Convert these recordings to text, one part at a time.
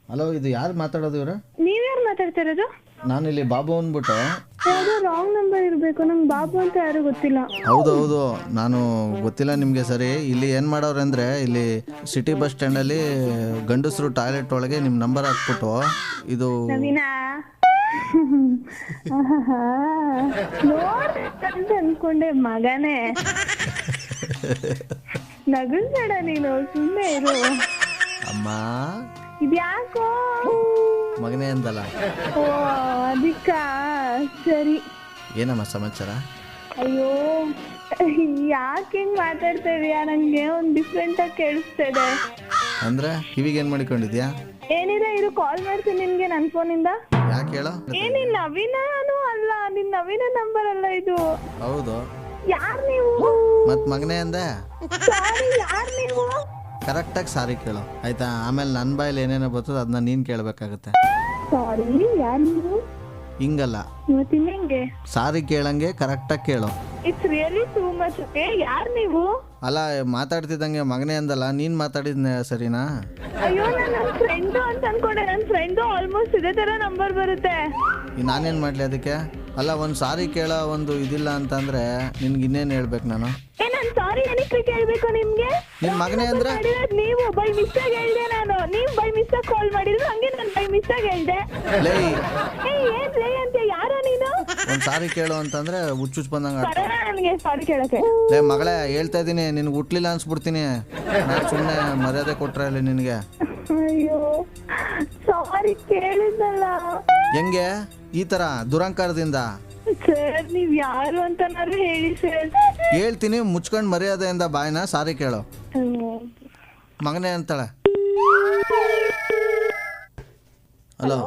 Hello, ಇದು ಯಾರು ಮಾತಾಡೋದು ಇವ್ರ? ನೀವ್ಯಾರು ಮಾತಾಡ್ತಿರೋದು? ನಾನು ಇಲ್ಲಿ ಬಾಬು ಅಂದ್ಬಿಟ್ಟು. ಯಾವುದೋ ರಾಂಗ್ ನಂಬರ್ ಇರಬೇಕು. ನಮ್ಗೆ ಬಾಬು ಅಂತ ಯಾರು ಗೊತ್ತಿಲ್ಲ. ಹೌದು, ನಾನು ಗೊತ್ತಿಲ್ಲ ನಿಮಗೆ. ಸರಿ, ಇಲ್ಲಿ ಏನು ಮಾಡೋರು ಅಂದರೆ, ಇಲ್ಲಿ ಸಿಟಿ ಬಸ್ ಸ್ಟ್ಯಾಂಡಲ್ಲಿ ಗಂಡಸರು ಟಾಯ್ಲೆಟ್ ಒಳಗೆ ನಿಮ್ಮ ನಂಬರ್ ಹಾಕ್ಬಿಟ್ಟು ಇದು ನವೀನಾ ನೋಡ್ ಅನ್ಕೊಂಡೆ ಮಗನೇ. ನಗಲ್ಬೇಡ ನೀನು, ಸುಮ್ಮನೆ ಇರು. ಅಮ್ಮ ಇದ್ಯಾಕೋ ಮಗನೇ ಅಂದಲ್ಲ. ಓ ಅದಕ್ಕ ಸರಿ. ಏನಮ್ಮ ಸಮಾಚಾರ? ಅಯ್ಯೋ ಯಾಕೆ ಹಿಂಗ್ ಮಾತಾಡ್ತಾ ಇದೀಯಾ? ನಂಗೆ ಒಂದ್ ಡಿಫ್ರೆಂಟ್ ಆಗಿ ಕೇಳಿಸ್ತಾ ಅಂದ್ರೆ ಕಿವಿಗೆ ಏನ್ ಮಾಡಿಕೊಂಡಿದ್ಯಾ? ಏನಿದೆ, ಇರು ಕಾಲ್ ಮಾಡ್ತೀನಿ ನಿನ್ಗೆ ನನ್ ಫೋನಿಂದ. ಯಾಕೆ ಹೇಳೋ? ಏನಿನ್ ನವೀನನು ಅಲ್ಲ, ನಿನ್ ನವೀನ ನಂಬರ್ ಅಲ್ಲ ಇದು. ಹೌದು, ಯಾರ್ ನೀವು? ಮತ್ ಮಗನೇ ಅಂದೆ. ಸಾರಿ, ಯಾರ್ ನೀವು? ಕರೆಕ್ಟಾಗಿ ಸಾರಿ ಕೇಳು ಆಯ್ತಾ? ಆಮೇಲೆ ನನ್ನ ಬಾಯಲ್ಲಿ ಏನೇನೋ ಬರ್ತದೆ ಅದನ್ನ ನೀನ್ ಕೇಳಬೇಕಾಗುತ್ತೆ. ಸಾರಿ, ಯಾರ್ ನೀವು? ಹಿಂಗಲ್ಲ, ಇವತ್ತಿನ ಹೆಂಗೆ ಸಾರಿ ಕೇಳಂಗೆ ಕರೆಕ್ಟಾಗಿ ಕೇಳು. It's really too much. Okay, ಯಾರ್ ನೀವು? ಅಲ್ಲ, ಮಾತಾಡ್ತಿದ್ದಂಗೆ ಮಗನೇ ಅಂದಲ್ಲ, ನೀನ್ ಮಾತಾಡಿದ್ನೆ ಸರಿನಾ? ಅಯ್ಯೋ, ನನ್ನ ಫ್ರೆಂಡು ಅಂತ ಅನ್ಕೊಂಡೆ. ನನ್ನ ಫ್ರೆಂಡು ಆಲ್ಮೋಸ್ಟ್ ಇದೇ ತರ ನಂಬರ್ ಬರುತ್ತೆ. ನಾನೇನ್ ಮಾಡ್ಲಿ ಅದಕ್ಕೆ? ಅಲ್ಲ, ಒಂದು ಸಾರಿ ಕೇಳೋ ಒಂದು ಇದಿಲ್ಲ ಅಂತಂದ್ರೆ ನಿನ್ಗೆ ಇನ್ನೇನು ಹೇಳ್ಬೇಕು ನಾನು? ನಾನು ಸಾರಿ ಏನಕ್ಕೆ ಕೇಳ್ಬೇಕು ನಿಮ್ಗೆ? ನಿನ್ ಮಗನೇ ಅಂದ್ರೆ ನೀವು ಬೈ ಮಿಸ್ಟೇಕ್ ಹೇಳ್ದೆ. ನಾನು ನೀವು ಬೈ ಮಿಸ್ಟೇಕ್ ಕಾಲ್ ಮಾಡಿದ್ರು, ಹಂಗೆ ನಾನು ಬೈ ಮಿಸ್ಟೇಕ್ ಹೇಳ್ದೆ. ಲೇ ಏನ್ ಲೇ ಅಂತ? ಯಾರೋ ನೀನು? ಒಂದ್ ಸಾರಿ ಕೇಳು ಅಂತಂದ್ರೆ ಹುಚ್ಚುಚ್ಚು ಬಂದಂಗ ಬರೋಣ ನನಗೆ ಸಾರಿ ಕೇಳಕ್ಕೆ. ಲೇ ಮಗಳೇ, ಹೇಳ್ತಾ ಇದೀನಿ, ನಿನ್ಗೆ ಹುಟ್ಲಿಲ್ಲ ಅನ್ಸ್ಬಿಡ್ತೀನಿ. ನಾನು ಸುಮ್ಮನೆ ಮರ್ಯಾದೆ ಕೊಟ್ರೆ ಅಲ್ಲಿ ನಿನಗೆ. ಅಯ್ಯೋ ಸಾರಿ ಕೇಳಿದ್ದಲ್ಲ. ಹೆಂಗೆ ಈ ತರ ದುರಂಕಾರದಿಂದ? ಸರ್ ನೀವ್ ಯಾರು ಅಂತನಾದ್ರು ಹೇಳಿ ಸರ್. ಹೇಳ್ತೀನಿ, ಮುಚ್ಕೊಂಡ್ ಮರ್ಯಾದೆಯಿಂದ ಬಾಯ್ನ ಸಾರಿ ಕೇಳು. ಮಗನೇ ಅಂತಾಳೆ. ಹಲೋ,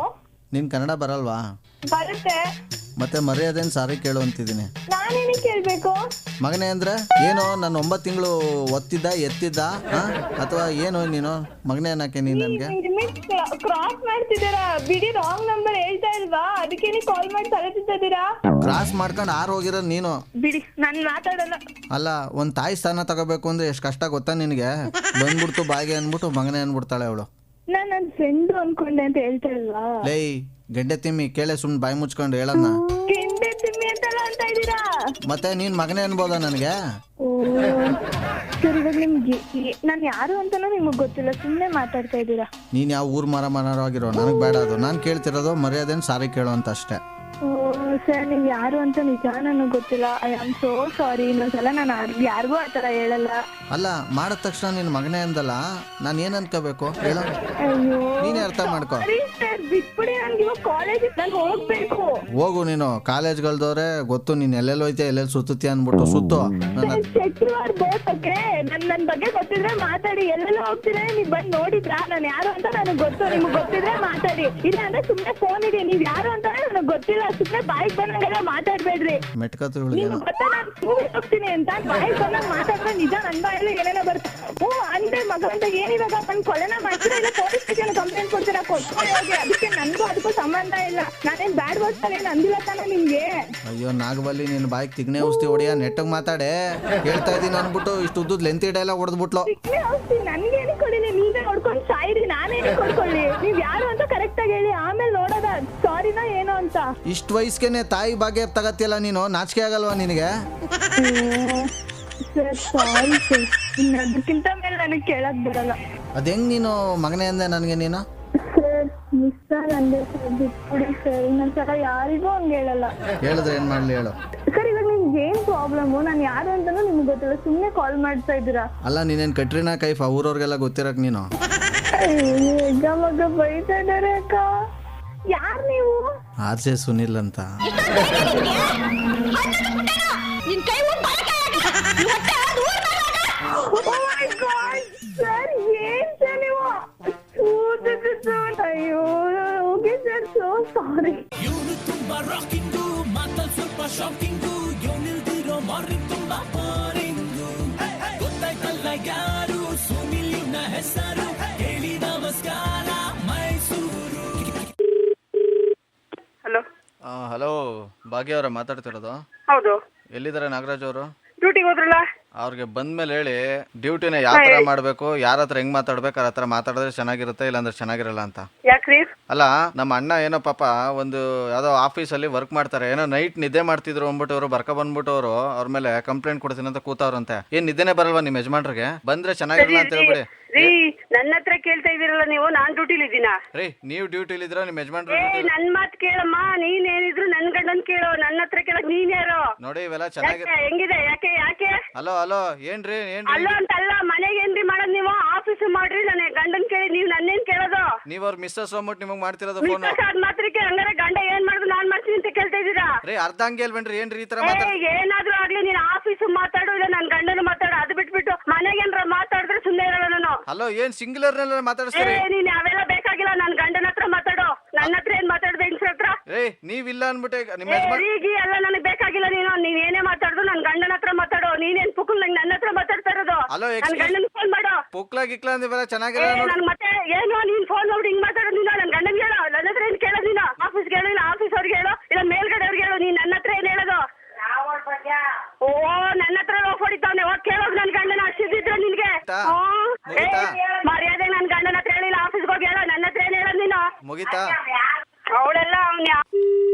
ನೀನ್ ಕನ್ನಡ ಬರಲ್ವಾ? ಬರುತ್ತೆ. ಮತ್ತೆ ಮರ್ಯಾದೆನ್ ಸಾರಿ ಕೇಳು ಅಂತಿದ್ದೀನಿ. ನಾನೇನಕ್ಕೆ ಕೇಳ್ಬೇಕು? ಮಗನೇ ಅಂದ್ರೆ ಏನು? ನಾನು 9 ತಿಂಗಳು ಒತ್ತಿದ್ದ ಎತ್ತಿದ್ದ ಅಥವಾ ಏನು ನೀನು? ಮಗನೇ ಅನ್ನಕ್ಕೆ ನೀನ್ ನನ್ಗೆ ಕ್ರಾಸ್ ಮಾಡ್ತಿದ್ದೀರಾ? ಬಿಡಿ, ರಾಂಗ್ ನಂಬರ್ ಹೇಳ್ತಾ ಇಲ್ವಾ? ಅದಕ್ಕೆ ನೀವು ಕಾಲ್ ಮಾಡಿ ತಲೆತಿದ್ದೀರಾ. ಕ್ರಾಸ್ ಮಾಡ್ಕೊಂಡು ಹೋಗಿರೋ ನೀನು. ಬಿಡಿ, ನಾನು ಮಾತಾಡಲ್ಲ. ಅಲ್ಲ, ಒಂದ್ ತಾಯಿ ಸ್ಥಾನ ತಗೋಬೇಕು ಅಂದ್ರೆ ಎಷ್ಟು ಕಷ್ಟ ಗೊತ್ತಾ ನಿನಗೆ? ಬಂದ್ಬಿಡ್ತು ಬಾಯಿಗೆ ಅನ್ಬಿಟ್ಟು ಮಗನೇ ಅನ್ಬಿಡ್ತಾಳೆ ಅವಳು. ನಾನು ನನ್ನ ಫ್ರೆಂಡ್ ಅನ್ಕೊಂಡೆ ಅಂತ ಹೇಳ್ತಾ ಇಲ್ವಾ? ಲೈ ಗೆಡ್ಡೆ ತಿಮ್ಮಿ, ಕೇಳೆ ಸುಮ್ಮನೆ ಬಾಯಿ ಮುಚ್ಕೊಂಡು ಹೇಳನ್ನ. ಗೆಂಡೆ ತಿಮ್ಮಿ ಅಂತಲ್ಲ ಅಂತ ಇದ್ದೀರಾ? ಮತ್ತೆ ನೀನ್ ಮಗನೇ ಅನ್ಬೋದಾ ನನಗೆ? ಸರ್, ಇವಾಗ ನಿಮ್ಗೆ ನಾನು ಯಾರು ಅಂತಾನೂ ನಿಮಗ್ ಗೊತ್ತಿಲ್ಲ, ಸುಮ್ಮನೆ ಮಾತಾಡ್ತಾ ಇದ್ದೀರಾ. ನೀನ್ ಯಾವ ಊರ್ ಮರ ಆಗಿರೋ ನನಗೆ ಬೇಡ ಅದು. ನಾನು ಕೇಳ್ತಿರೋದು ಮರ್ಯಾದೆನ್ ಸಾರಿ ಕೇಳು ಅಂತ ಅಷ್ಟೇ. ಸರ್, ನೀವು ಯಾರು ಅಂತ ನಿಜ ನನಗೆ ಗೊತ್ತಿಲ್ಲ. I am so sorry. ಇನ್ನೊಂದ್ಸಲ ನಾನು ಯಾರಿಗೂ ಆ ಥರ ಹೇಳಲ್ಲ. ಅಲ್ಲ, ಮಾಡಿದ ತಕ್ಷಣ ನಿನ್ ಮಗನೇ ಅಂದಲ್ಲ, ನಾನು ಏನ್ ಅನ್ಕೋಬೇಕು ಹೇಳು? ಅಯ್ಯೋ, ನೀನೇ ಅರ್ಥ ಮಾಡ್ಕೊ. ಸರ್ ಬಿಟ್ಬಿಡಿ, ನನ್ಗೆ ಇವಾಗ ಕಾಲೇಜಿಗೆ ನಾನು ಹೋಗ್ಬೇಕು. ಹೋಗು ನೀನು. ಕಾಲೇಜ್ಗಳ್ದವ್ರೆ ಗೊತ್ತು ನೀನ್ ಎಲ್ಲೆಲ್ಲಿ ಹೋಯ್ತೀಯ, ಎಲ್ಲೆಲ್ಲಿ ಸುತ್ತೀಯ ಅನ್ಬಿಟ್ಟು ಸುತ್ತು. ನನ್ ಬಗ್ಗೆ ಗೊತ್ತಿದ್ರೆ ಮಾತಾಡಿ. ಎಲ್ಲೆಲ್ಲ ಹೋಗ್ತೀರಾ ನೀವ್ ಬಂದ್ ನೋಡಿದ್ರಾ? ನಾನು ಯಾರು ಅಂತ ನನಗೆ ಗೊತ್ತು. ನಿಮ್ಗೆ ಗೊತ್ತಿದ್ರೆ ಮಾತಾಡಿ, ಇಲ್ಲ ಅಂದ್ರೆ ಸುಮ್ನೆ ಫೋನ್ ಇದೆ. ನೀವ್ ಯಾರು ಅಂತ ನನಗೆ ಗೊತ್ತಿಲ್ಲ. ಸುಮ್ನೆ ಬಾಯಿಗೆ ಬಂದಂಗೆಲ್ಲ ಮಾತಾಡ್ಬೇಡ್ರಿ. ಮೆಟ್ಕತ್ತು ನಿಮ್ಗೆ ಗೊತ್ತಾ ನಾನು ಸ್ಕೂಲ್ ಹೋಗ್ತೀನಿ ಅಂತ? ಬಾಯಿಗೆ ಬಂದಾಗ ಮಾತಾಡಿದ್ರೆ ನಿಜ ನನ್ ಬಾಯಲ್ಲಿ ಏನೇನೋ ಬರುತ್ತೆ. ಅಂದ್ರೆ ಮಗ ಅಂತ ಏನಿವಾಗ ನನ್ ಕೊಲೆನ ಮಾಡ್ತೀರಾ, ಇಲ್ಲ ಪೊಲೀಸ್ ಸ್ಟೇಷನ್ ಕಂಪ್ಲೇಂಟ್ ಕೊಡ್ತೀರಾ? ಕೊಟ್ಕೊಳ್ಳಿ ಹೋಗಿ. ಅದಕ್ಕೆ ನನ್ಗೂ ಅದಕ್ಕೂ ಸಂಬಂಧ ಇಲ್ಲ. ನಾನೇನ್ ಬ್ಯಾಡ್ ವರ್ಡ್ಸ್ ಏನ್ ಅಂದಿಲ್ಲ ತಾನೆ ನಿಮ್ಗೆ. ಅಯ್ಯೋ ನಾಗಬಲ್ಲಿ, ನಿನ್ ಬಾಯಿಗೆ ತಿಗ್ನೆ ಔಷಧಿ ಹೊಡಿಯ, ನೆಟ್ಟಗ್ ಮಾತಾಡೆ. ಹೇಳ್ತಾ ಇದೀನಿ ಅನ್ಬಿಟ್ಟು ಇಷ್ಟು ಉದ್ದದ್ ಲೆಂತಿ ಡೈಲಾಗ್ ಹೊಡೆದ್ಬಿಟ್ಲು. ನನ್ಗೇನು ಕೊಡಿಲಿ, ನೀವೇ ಹೊಡ್ಕೊಂಡು ಸಾಯಿರಿ. ನಾನೇನು ಕೊಡ್ಕೊಳ್ಳಿ? ನೀವ್ ಯಾರು ಅಂತ ಕರೆಕ್ಟ್ ಆಗಿ ಹೇಳಿ, ಆಮೇಲೆ ನೋಡೋದ ಸಾರಿನಾ ಏನೋ ಅಂತ. ಇಷ್ಟು ವಯಸ್ಸಿಗೆ ತಾಯಿ ಭಾಗ್ಯ ತಗತ್ತಿಯಲ್ಲ ನೀನು, ನಾಚಿಕೆ ಆಗಲ್ವಾ ನಿನಗೆ? ಸರ್ ಸಾರಿ ಸರ್, ಅದಕ್ಕಿಂತ ಮೇಲೆ ನನಗೆ ಕೇಳಕ್ ಬರಲ್ಲ. ಅದ್ ಹೆಂಗ್ ನೀನು ಮಗನೇ ಅಂದೆ ನನಗೆ ನೀನು? ಸರ್ ಮಿಸ್ ಅಂದೆ ಸರ್, ಬಿಟ್ಬಿಡಿ ಸರ್. ಇನ್ನೊಂದ್ಸಲ ಯಾರಿಗೂ ಹಂಗೆ ಹೇಳಲ್ಲ. ಹೇಳಿದ್ರೆ ಏನ್ ಮಾಡ್ಲಿ ಹೇಳು? ಸರ್ ಇವಾಗ ನಿಮ್ಗೆ ಏನ್ ಪ್ರಾಬ್ಲಮ್? ನಾನು ಯಾರು ಅಂತಾನೂ ನಿಮ್ಗೆ ಗೊತ್ತಿಲ್ಲ, ಸುಮ್ಮನೆ ಕಾಲ್ ಮಾಡ್ತಾ ಇದ್ದೀರಾ. ಅಲ್ಲ, ನೀನೇನ್ ಕಟ್ರಿನಾ ಕೈಫ್ ಊರವ್ರಿಗೆಲ್ಲ ಗೊತ್ತಿರಕ್ ನೀನು? ಈಗ ಮಗ ಬೈತಾ ಇದಾರೆ ಅಕ್ಕ. ಯಾರ್ ನೀವು? ಆರ್ಜೆ ಸುನಿಲ್ ಅಂತ. ಸರ್ ಏನ್ ಸರ್ ನೀವು? ಅಯ್ಯೋ okay sir, so sorry. Hello hello, ಭಾಗ್ಯ ಅವರ ಮಾತಾಡ್ತಿರೋದು? ಹೌದು. ಎಲ್ಲಿದ್ದಾರೆ ನಾಗರಾಜ್ ಅವರು? ಡ್ಯೂಟಿಗೆ ಹೋದ್ರಲ್ಲ. ಅವ್ರಿಗೆ ಬಂದ್ಮೇಲೆ ಹೇಳಿ ಡ್ಯೂಟಿನ ಯಾವ ತರ ಮಾಡ್ಬೇಕು, ಯಾರ ಹತ್ರ ಹೆಂಗ್ ಮಾತಾಡ್ಬೇಕು, ಅವ್ರ ಹತ್ರ ಮಾತಾಡಿದ್ರೆ ಚೆನ್ನಾಗಿರುತ್ತೆ, ಇಲ್ಲಾಂದ್ರೆ ಚೆನ್ನಾಗಿರಲ್ಲ ಅಂತ. ಯಾಕ್ರಿ? ಅಲ್ಲ, ನಮ್ಮ ಅಣ್ಣ ಏನೋ ಪಾಪ ಒಂದು ಯಾವ್ದೋ ಆಫೀಸಲ್ಲಿ ವರ್ಕ್ ಮಾಡ್ತಾರೆ, ಏನೋ ನೈಟ್ ನಿದ್ದೆ ಮಾಡ್ತಿದ್ರು ಅಂದ್ಬಿಟ್ಟು ಅವರು ಬಂದ್ಬಿಟ್ಟು ಅವ್ರ ಮೇಲೆ ಕಂಪ್ಲೇಂಟ್ ಕೊಡ್ತೀನಿ ಅಂತ ಕೂತವ್ರಂತೆ. ಏನ್ ನಿದ್ದೆನೆ ಬರಲ್ವಾ ನಿಮ್ ಯಜಮಾನ್ರಿಗೆ? ಬಂದ್ರೆ ಚೆನ್ನಾಗಿರಲ್ಲ ಅಂತ ಹೇಳ್ಬಿಡಿ. ರೀ, ನನ್ನ ಹತ್ರ ಕೇಳ್ತಾ ಇದೀರಲ್ಲ ನೀವು, ನಾನ್ ಡ್ಯೂಟಿಲಿ ಇದ್ದೀನಾ? ರೀ, ನೀವು ಡ್ಯೂಟಿಲಿ ಇದ್ರ ನಿಮ್ ಯಜಮಾನ್ರು ನನ್ ಮಾತ್ ಕೇಳಮ್ಮ, ನೀನ್ ಏನಿದ್ರು ನನ್ ಗಂಡನ್ ಕೇಳೋ, ನನ್ನ ಹತ್ರ ಕೇಳಕ್ ನೀನ್ ಯಾರು? ನೋಡಿ ಇವೆಲ್ಲ ಚೆನ್ನಾಗಿ ಹೆಂಗಿದೆ? ಯಾಕೆ ಯಾಕೆ ಹಲೋ ಏನ್ರಿ ಅಲ್ಲೋ ಅಂತಲ್ಲ, ಮನೆಗೆ ಏನ್ರಿ ಮಾಡೋದ್ ನೀವು? ಆಫೀಸ್ ಮಾಡ್ರಿ, ನನ್ನ ಗಂಡನ್ ಕೇಳಿ ನೀವ್ ನನ್ನೇನ್ ಕೇಳೋದು? ನೀವ್ ಅವ್ರ ಮಿಸ್ಸಸ್ ಹೋಗ್ಬಿಟ್ಟು ನಿಮಗ್ ಮಾಡ್ತಿರೋದು ಫೋನ್. ಮಾತ್ರಕ್ಕೆ ಹಂಗಾರೆ ಗಂಡ ಏನ್ ಮಾಡುದು ನಾನ್ ಮಾಡ್ತೀನಿ ಅಂತ ಕೇಳ್ತಾ ಇದ್ದೀರಾ? ರೀ, ಅರ್ಧ ಹಂಗೆ ಅಲ್ವೇನ್ರಿ? ಏನ್ರಿ ಈ ತರ ಏನಾದ್ರೂ ಆಗ್ಲಿ, ನೀನ್ ಆಫೀಸ್ ಮಾತಾಡು, ಇಲ್ಲ ನನ್ ಗಂಡನ ಮಾತಾಡು, ಅದು ಬಿಟ್ಬಿಟ್ಟು ಮನೆಗೆ ಏನ್ರ ಮಾತಾಡಿದ್ರೆ ಸುಮ್ನೆ ಇರಲ್ಲ ನಾನು. ಹಲೋ, ಏನ್ ಸಿಂಗ್ಯುಲರ್ ಮಾತಾಡ್ತೀರಿ? ನೀನ್ ಅವೆಲ್ಲ ಬೇಕಾಗಿಲ್ಲ, ನನ್ ಗಂಡನ ಹತ್ರ ಮಾತಾಡು. ನನ್ನ ಹತ್ರ ಏನ್ ಮಾತಾಡ್ದೆ ಹೆಂಗ್ಸ್ರ ಹತ್ರ? ನೀವಿಲ್ಲ ಅನ್ಬಿಟ್ಟೆ ನಿಮ್ಮ ಎಲ್ಲ ನನಗ್ ಬೇಕಾಗಿಲ್ಲ. ನೀವ್ ಏನೇ ಮಾತಾಡುದು ನನ್ ಗಂಡನ ಹತ್ರ ಮಾತಾಡು. ನೀನೇನ್ ಪುಕ್ಕಲ್ ನನ್ನ ಹತ್ರ ಮಾತಾಡ್ತಾ ಇರೋದು? ನನ್ ಗಂಡನ ಫೋನ್ ಮಾಡು. ಪುಕ್ಲಾ ಗಿಕ್ಲಾ ಅಂದಿವೆಲ್ಲ ಚೆನ್ನಾಗಿರಲ್ಲ. ನನ್ ಮತ್ತೆ ಏನು ನೀನ್ ಫೋನ್ ನೋಡಿ ಹಿಂಗ್ ಮಾತಾಡೋದು? ನೀನು ನನ್ ಗಂಡನ್ ಹೇಳೋ, ನನ್ನ ಹತ್ರ ಏನ್ ಕೇಳೋದು? ನೀನು ಆಫೀಸ್ಗೆ ಹೇಳು, ಇಲ್ಲ ಆಫೀಸ್ ಅವ್ರಿಗೆ ಹೇಳು, ಇಲ್ಲ ಮೇಲ್ಗಡೆ ಅವ್ರಿಗೆ ಹೇಳು. ನೀನ್ ನನ್ನ ಹತ್ರ ಏನ್ ಹೇಳೋದು? ಓ, ನನ್ನ ಹತ್ರ ಲೋಫ್ ಹೊಡಿತಾವ್ನೆ. ಹೋಗ್ ಕೇಳೋದು ನನ್ ಗಂಡನ ಅಷ್ಟಿದ್ರೆ ನಿನ್ಗೆ. ಮರ್ಯಾದೆ ನನ್ ಗಂಡನ ಹತ್ರ ಹೇಳಿಲ್ಲ, ಆಫೀಸ್ಗೆ ಹೋಗಿ ಹೇಳೋ. ನನ್ನ ಹತ್ರ ಏನ್ ಹೇಳೋದು ನೀನು? ಮುಗಿತಾ? ಅವಳೆಲ್ಲ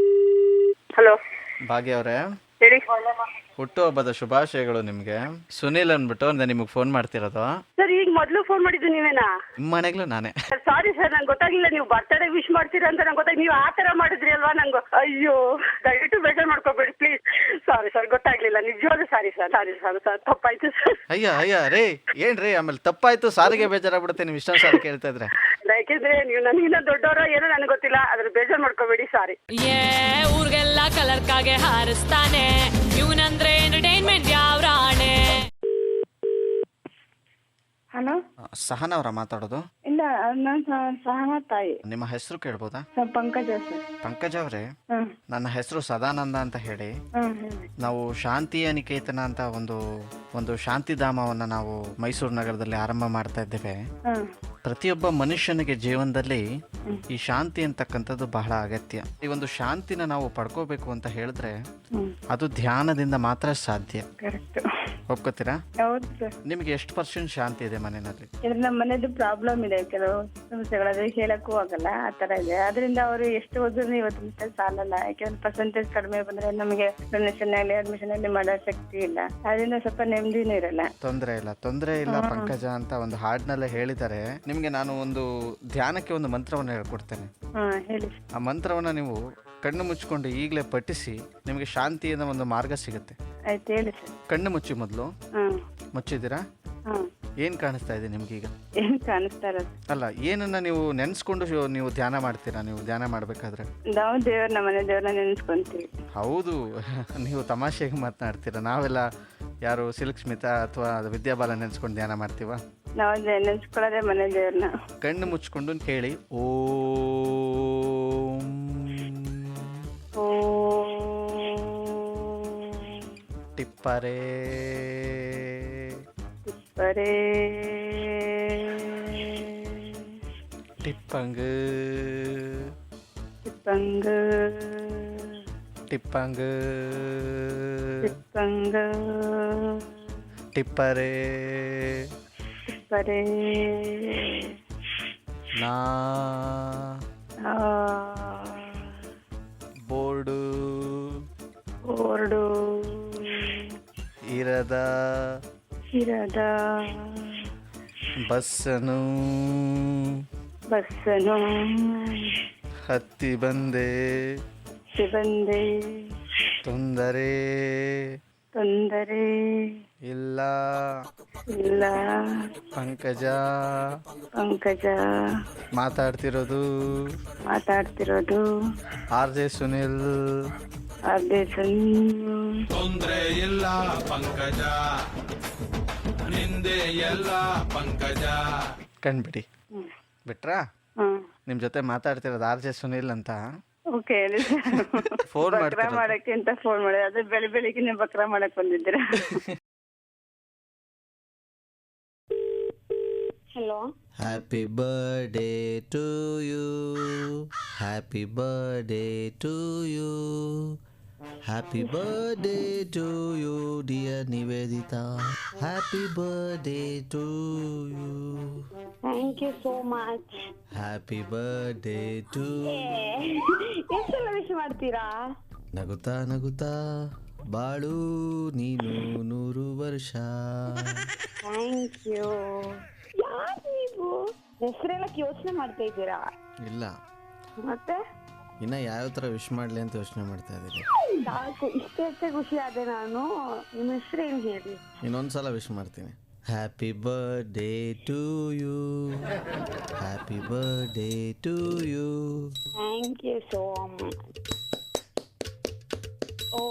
ಹಲೋ ಭಾಗ್ಯ ಅವರೇ, ಹೇಳಿ. ಹುಟ್ಟುಹಬ್ಬದ ಶುಭಾಶಯಗಳು ನಿಮ್ಗೆ. ಸುನಿಲ್ ಅನ್ಬಿಟ್ಟು ನಿಮಗೆ ಫೋನ್ ಮಾಡ್ತಿರೋದು. ಸರ್, ಈಗ ಮೊದ್ಲು ಫೋನ್ ಮಾಡಿದ್ದು ನೀವೇನಾ? ನಿಮ್ಮ ಮನೆಗ್ಲೂ ನಾನೇ. ಸಾರಿ ಸರ್, ನಂಗೆ ಗೊತ್ತಾಗಿಲ್ಲ ನೀವು ಬರ್ತ್ಡೇ ವಿಶ್ ಮಾಡ್ತೀರಾ ಅಂತ. ನಂಗೆ ಗೊತ್ತಾಗಿ ನೀವು ಆ ತರ ಮಾಡಿದ್ರಿ ಅಲ್ವಾ? ನಂಗೆ ಅಯ್ಯೋ, ದಯವಿಟ್ಟು ಬೇಜಾರು ಮಾಡ್ಕೋಬೇಡಿ ಪ್ಲೀಸ್. ಸಾರಿ ಸರ್, ಗೊತ್ತಾಗ್ಲಿಲ್ಲ. ನಿಜವಾಗ್ಲೂ ಸಾರಿ ಸರ್. ಸರ್ ತಪ್ಪಾಯ್ತು ಸರ್. ಅಯ್ಯ ರೇ, ಏನ್ರಿ ಆಮೇಲೆ ತಪ್ಪಾಯ್ತು ಸಾರಿಗೆ ಬೇಜಾರಾಗ್ಬಿಡುತ್ತೆ ನೀವು ಇಷ್ಟೊಂದು ಸಾರಿ ಕೇಳ್ತಾ ಇದ್ರೆ. ಯಾಕೆಂದ್ರೆ ನೀವು ನನಗಿನ್ನ ದೊಡ್ಡವರ ಏನೋ ನನಗೆ ಗೊತ್ತಿಲ್ಲ, ಅದ್ರ ಬೇಜಾರು ಮಾಡ್ಕೋಬೇಡಿ. ಸಾರಿ. ಊರ್ಗೆಲ್ಲ ಕಲರ್ ಕಾಗೆ ಹಾರಿಸ್ತಾನೆ ಇವನಂದ್ರೆ ಎಂಟರ್ಟೈನ್ಮೆಂಟ್ ಯಾವ ರಾಣೆ. ಹಲೋ, ಸಹನ ಅವರ ಮಾತಾಡೋದು? ಇಲ್ಲ, ನಾನು ಸಹನಾ ತಾಯಿ. ನಿಮ್ಮ ಹೆಸರು ಕೇಳ್ಬೋದಾ? ಪಂಕಜ ಸರ್. ಪಂಕಜ ಅವರೇ, ನನ್ನ ಹೆಸರು ಸದಾನಂದ ಅಂತ ಹೇಳಿ. ನಾವು ಶಾಂತಿಯ ನಿಕೇತನ ಅಂತ ಒಂದು ಶಾಂತಿಧಾಮವನ್ನ ನಾವು ಮೈಸೂರು ನಗರದಲ್ಲಿ ಆರಂಭ ಮಾಡ್ತಾ ಇದ್ದೇವೆ. ಪ್ರತಿಯೊಬ್ಬ ಮನುಷ್ಯನಿಗೆ ಜೀವನದಲ್ಲಿ ಈ ಶಾಂತಿ ಅಂತಕ್ಕಂಥದ್ದು ಬಹಳ ಅಗತ್ಯ. ಈ ಒಂದು ಶಾಂತಿನ ನಾವು ಪಡ್ಕೋಬೇಕು ಅಂತ ಹೇಳಿದ್ರೆ ಅದು ಧ್ಯಾನದಿಂದ ಮಾತ್ರ ಸಾಧ್ಯ. ಒಪ್ಕೋತೀರಾ? ಹೌದು ಸರ್. ನಿಮ್ಗೆ ಎಷ್ಟು % ಶಾಂತಿ ಇದೆ ಮನೆಯಲ್ಲಿ? ನಮ್ಮ ಮನೆದು ಪ್ರಾಬ್ಲಮ್ ಇದೆ, ಕೆಲವು ಸಮಸ್ಯೆಗಳು, ಅದೇ ಹೇಳಕ್ಕೂ ಆಗಲ್ಲ, ಆ ತರ ಇದೆ. ಅದರಿಂದ ಅವರು ಎಷ್ಟು ಓದಿದ್ರು ಇವತ್ತು ಸಾಲಲ್ಲ. ಯಾಕೆಂದ್ರೆ ಪರ್ಸೆಂಟೇಜ್ ಕಡಿಮೆ ಬಂದ್ರೆ ನಮಗೆ ಡೊನೇಷನ್ ಅಲ್ಲಿ ಅಡ್ಮಿಷನ್ ಅಲ್ಲಿ ಮಾಡೋ ಶಕ್ತಿ ಇಲ್ಲ. ಅದರಿಂದ ಸ್ವಲ್ಪ ನೆಮ್ಮದಿನೂ ಇರಲ್ಲ. ತೊಂದ್ರೆ ಇಲ್ಲ ಪಂಕಜ ಅಂತ ಒಂದು ಹಾಡಿನಲ್ಲೇ ಹೇಳಿದ್ದಾರೆ. ನಿಮ್ಗೆ ನಾನು ಒಂದು ಧ್ಯಾನಕ್ಕೆ ಒಂದು ಮಂತ್ರವನ್ನು ಹೇಳ್ಕೊಡ್ತೇನೆ. ಹೇಳಿ. ಆ ಮಂತ್ರವನ್ನ ನೀವು ಕಣ್ಣು ಮುಚ್ಕೊಂಡು ಈಗಲೇ ಪಠಿಸಿ, ನಿಮಗೆ ಶಾಂತಿಯಿಂದ ಒಂದು ಮಾರ್ಗ ಸಿಗುತ್ತೆ. ಆಯ್ತು, ಹೇಳಿ ಸರ್. ಕಣ್ಣು ಮುಚ್ಚಿ ಮೊದಲು. ಮುಚ್ಚಿದ್ದೀರಾ? ಏನ್ ಕಾಣಿಸ್ತಾ ಇದೆ ನಿಮ್ಗೀಗ? ಏನ್ ಕಾಣಿಸ್ತಾ ಇರೋದು? ಅಲ್ಲ, ಏನನ್ನ ನೀವು ನೆನ್ಸ್ಕೊಂಡು ನೀವು ಧ್ಯಾನ ಮಾಡ್ತೀರಾ? ನೀವು ಧ್ಯಾನ ಮಾಡ್ಬೇಕಾದ್ರೆ ನಾವು ದೇವ್ರನ್ನ, ಮನೆ ದೇವ್ರನ್ನ ನೆನ್ಸ್ಕೊಂತೀವಿ. ಹೌದು, ನೀವು ತಮಾಷೆಗೆ ಮಾತನಾಡ್ತೀರಾ. ನಾವೆಲ್ಲ ಯಾರು ಸಿಲ್ಕ್ ಸ್ಮಿತಾ ಅಥವಾ ವಿದ್ಯಾಬಾಲ ನೆನ್ಸ್ಕೊಂಡು ಧ್ಯಾನ ಮಾಡ್ತೀವ? ನಾವು ನೆನ್ಸ್ಕೊಳ್ಳೋದೇ ಮನೆ ದೇವ್ರನ್ನ. ಕಣ್ಣು ಮುಚ್ಕೊಂಡು ಹೇಳಿ, ಟಿಪ್ಪರೇ ಟಿಪ್ಪರೇ ಟಿಪ್ಪಂಗು ಟಿಪ್ಪಂಗು ಟಿಪ್ಪಂಗು ಟಿಪ್ಪಂಗು ಟಿಪ್ಪರೇ ಟಿಪ್ಪರೇ ನಾ ಬೋರ್ಡು ಇರದ ಬಸ್ಸನು ಹತ್ತಿ ಬಂದೆ ತೊಂದರೆ ಇಲ್ಲ ಪಂಕಜ ಮಾತಾಡ್ತಿರೋದು RJ ಸುನಿಲ್. ತೊಂದ್ರೆ ಇಲ್ಲ ಪಂಕಜ, ನಿಂದೆ ಎಲ್ಲ ಪಂಕಜ. ಕಣ್ಬಿಡಿ ಬಿಟ್ರಾ? ನಿಮ್ ಜೊತೆ ಮಾತಾಡ್ತಿರೋದು RJ ಸುನಿಲ್ ಅಂತ. ಓಕೆ, ಫೋನ್ ಮಾಡಕ್ಕೆ ಅಂತ ಫೋನ್ ಮಾಡಿ. ಅದೇ ಬೆಳಿಗ್ಗೆ ಬಕ್ರಾ ಮಾಡಕ್ ಬಂದಿದ್ದೀರಾ? Hello. Happy birthday to you, happy birthday to you, happy birthday to you dear Nivedita. Happy birthday to you. Thank you so much. Happy birthday to. ಎಷ್ಟೆಲ್ಲ ವಿಶ್ ಮಾಡ್ತೀರಾ? ನಗುತ್ತಾ ನಗುತ್ತಾ ಬಾಳು ನೀನು 100 ವರ್ಷ. Thank you. ಯಾರು ನೀವು? ಹೆಸರೆಲ್ಲ ಯೋಚನೆ ಮಾಡ್ತಾ ಇದ್ದೀರಾ? ಇಲ್ಲ, ಮತ್ತೆ ಇನ್ನ ಯಾವ ಥರ ವಿಶ್ ಮಾಡಲಿ ಅಂತ ಯೋಚನೆ ಮಾಡ್ತಾ ಇದ್ದೀನಿ. ಸಾಕು, ಇಷ್ಟೇ ಖುಷಿ ಆದೆ ನಾನು. ನಿಮ್ಮ ಹೆಸರೇನು ಹೇಳಿ? ಇನ್ನೊಂದ್ಸಲ ವಿಶ್ ಮಾಡ್ತೀನಿ. Happy birthday to you. Happy birthday to you. Thank you so much. Oh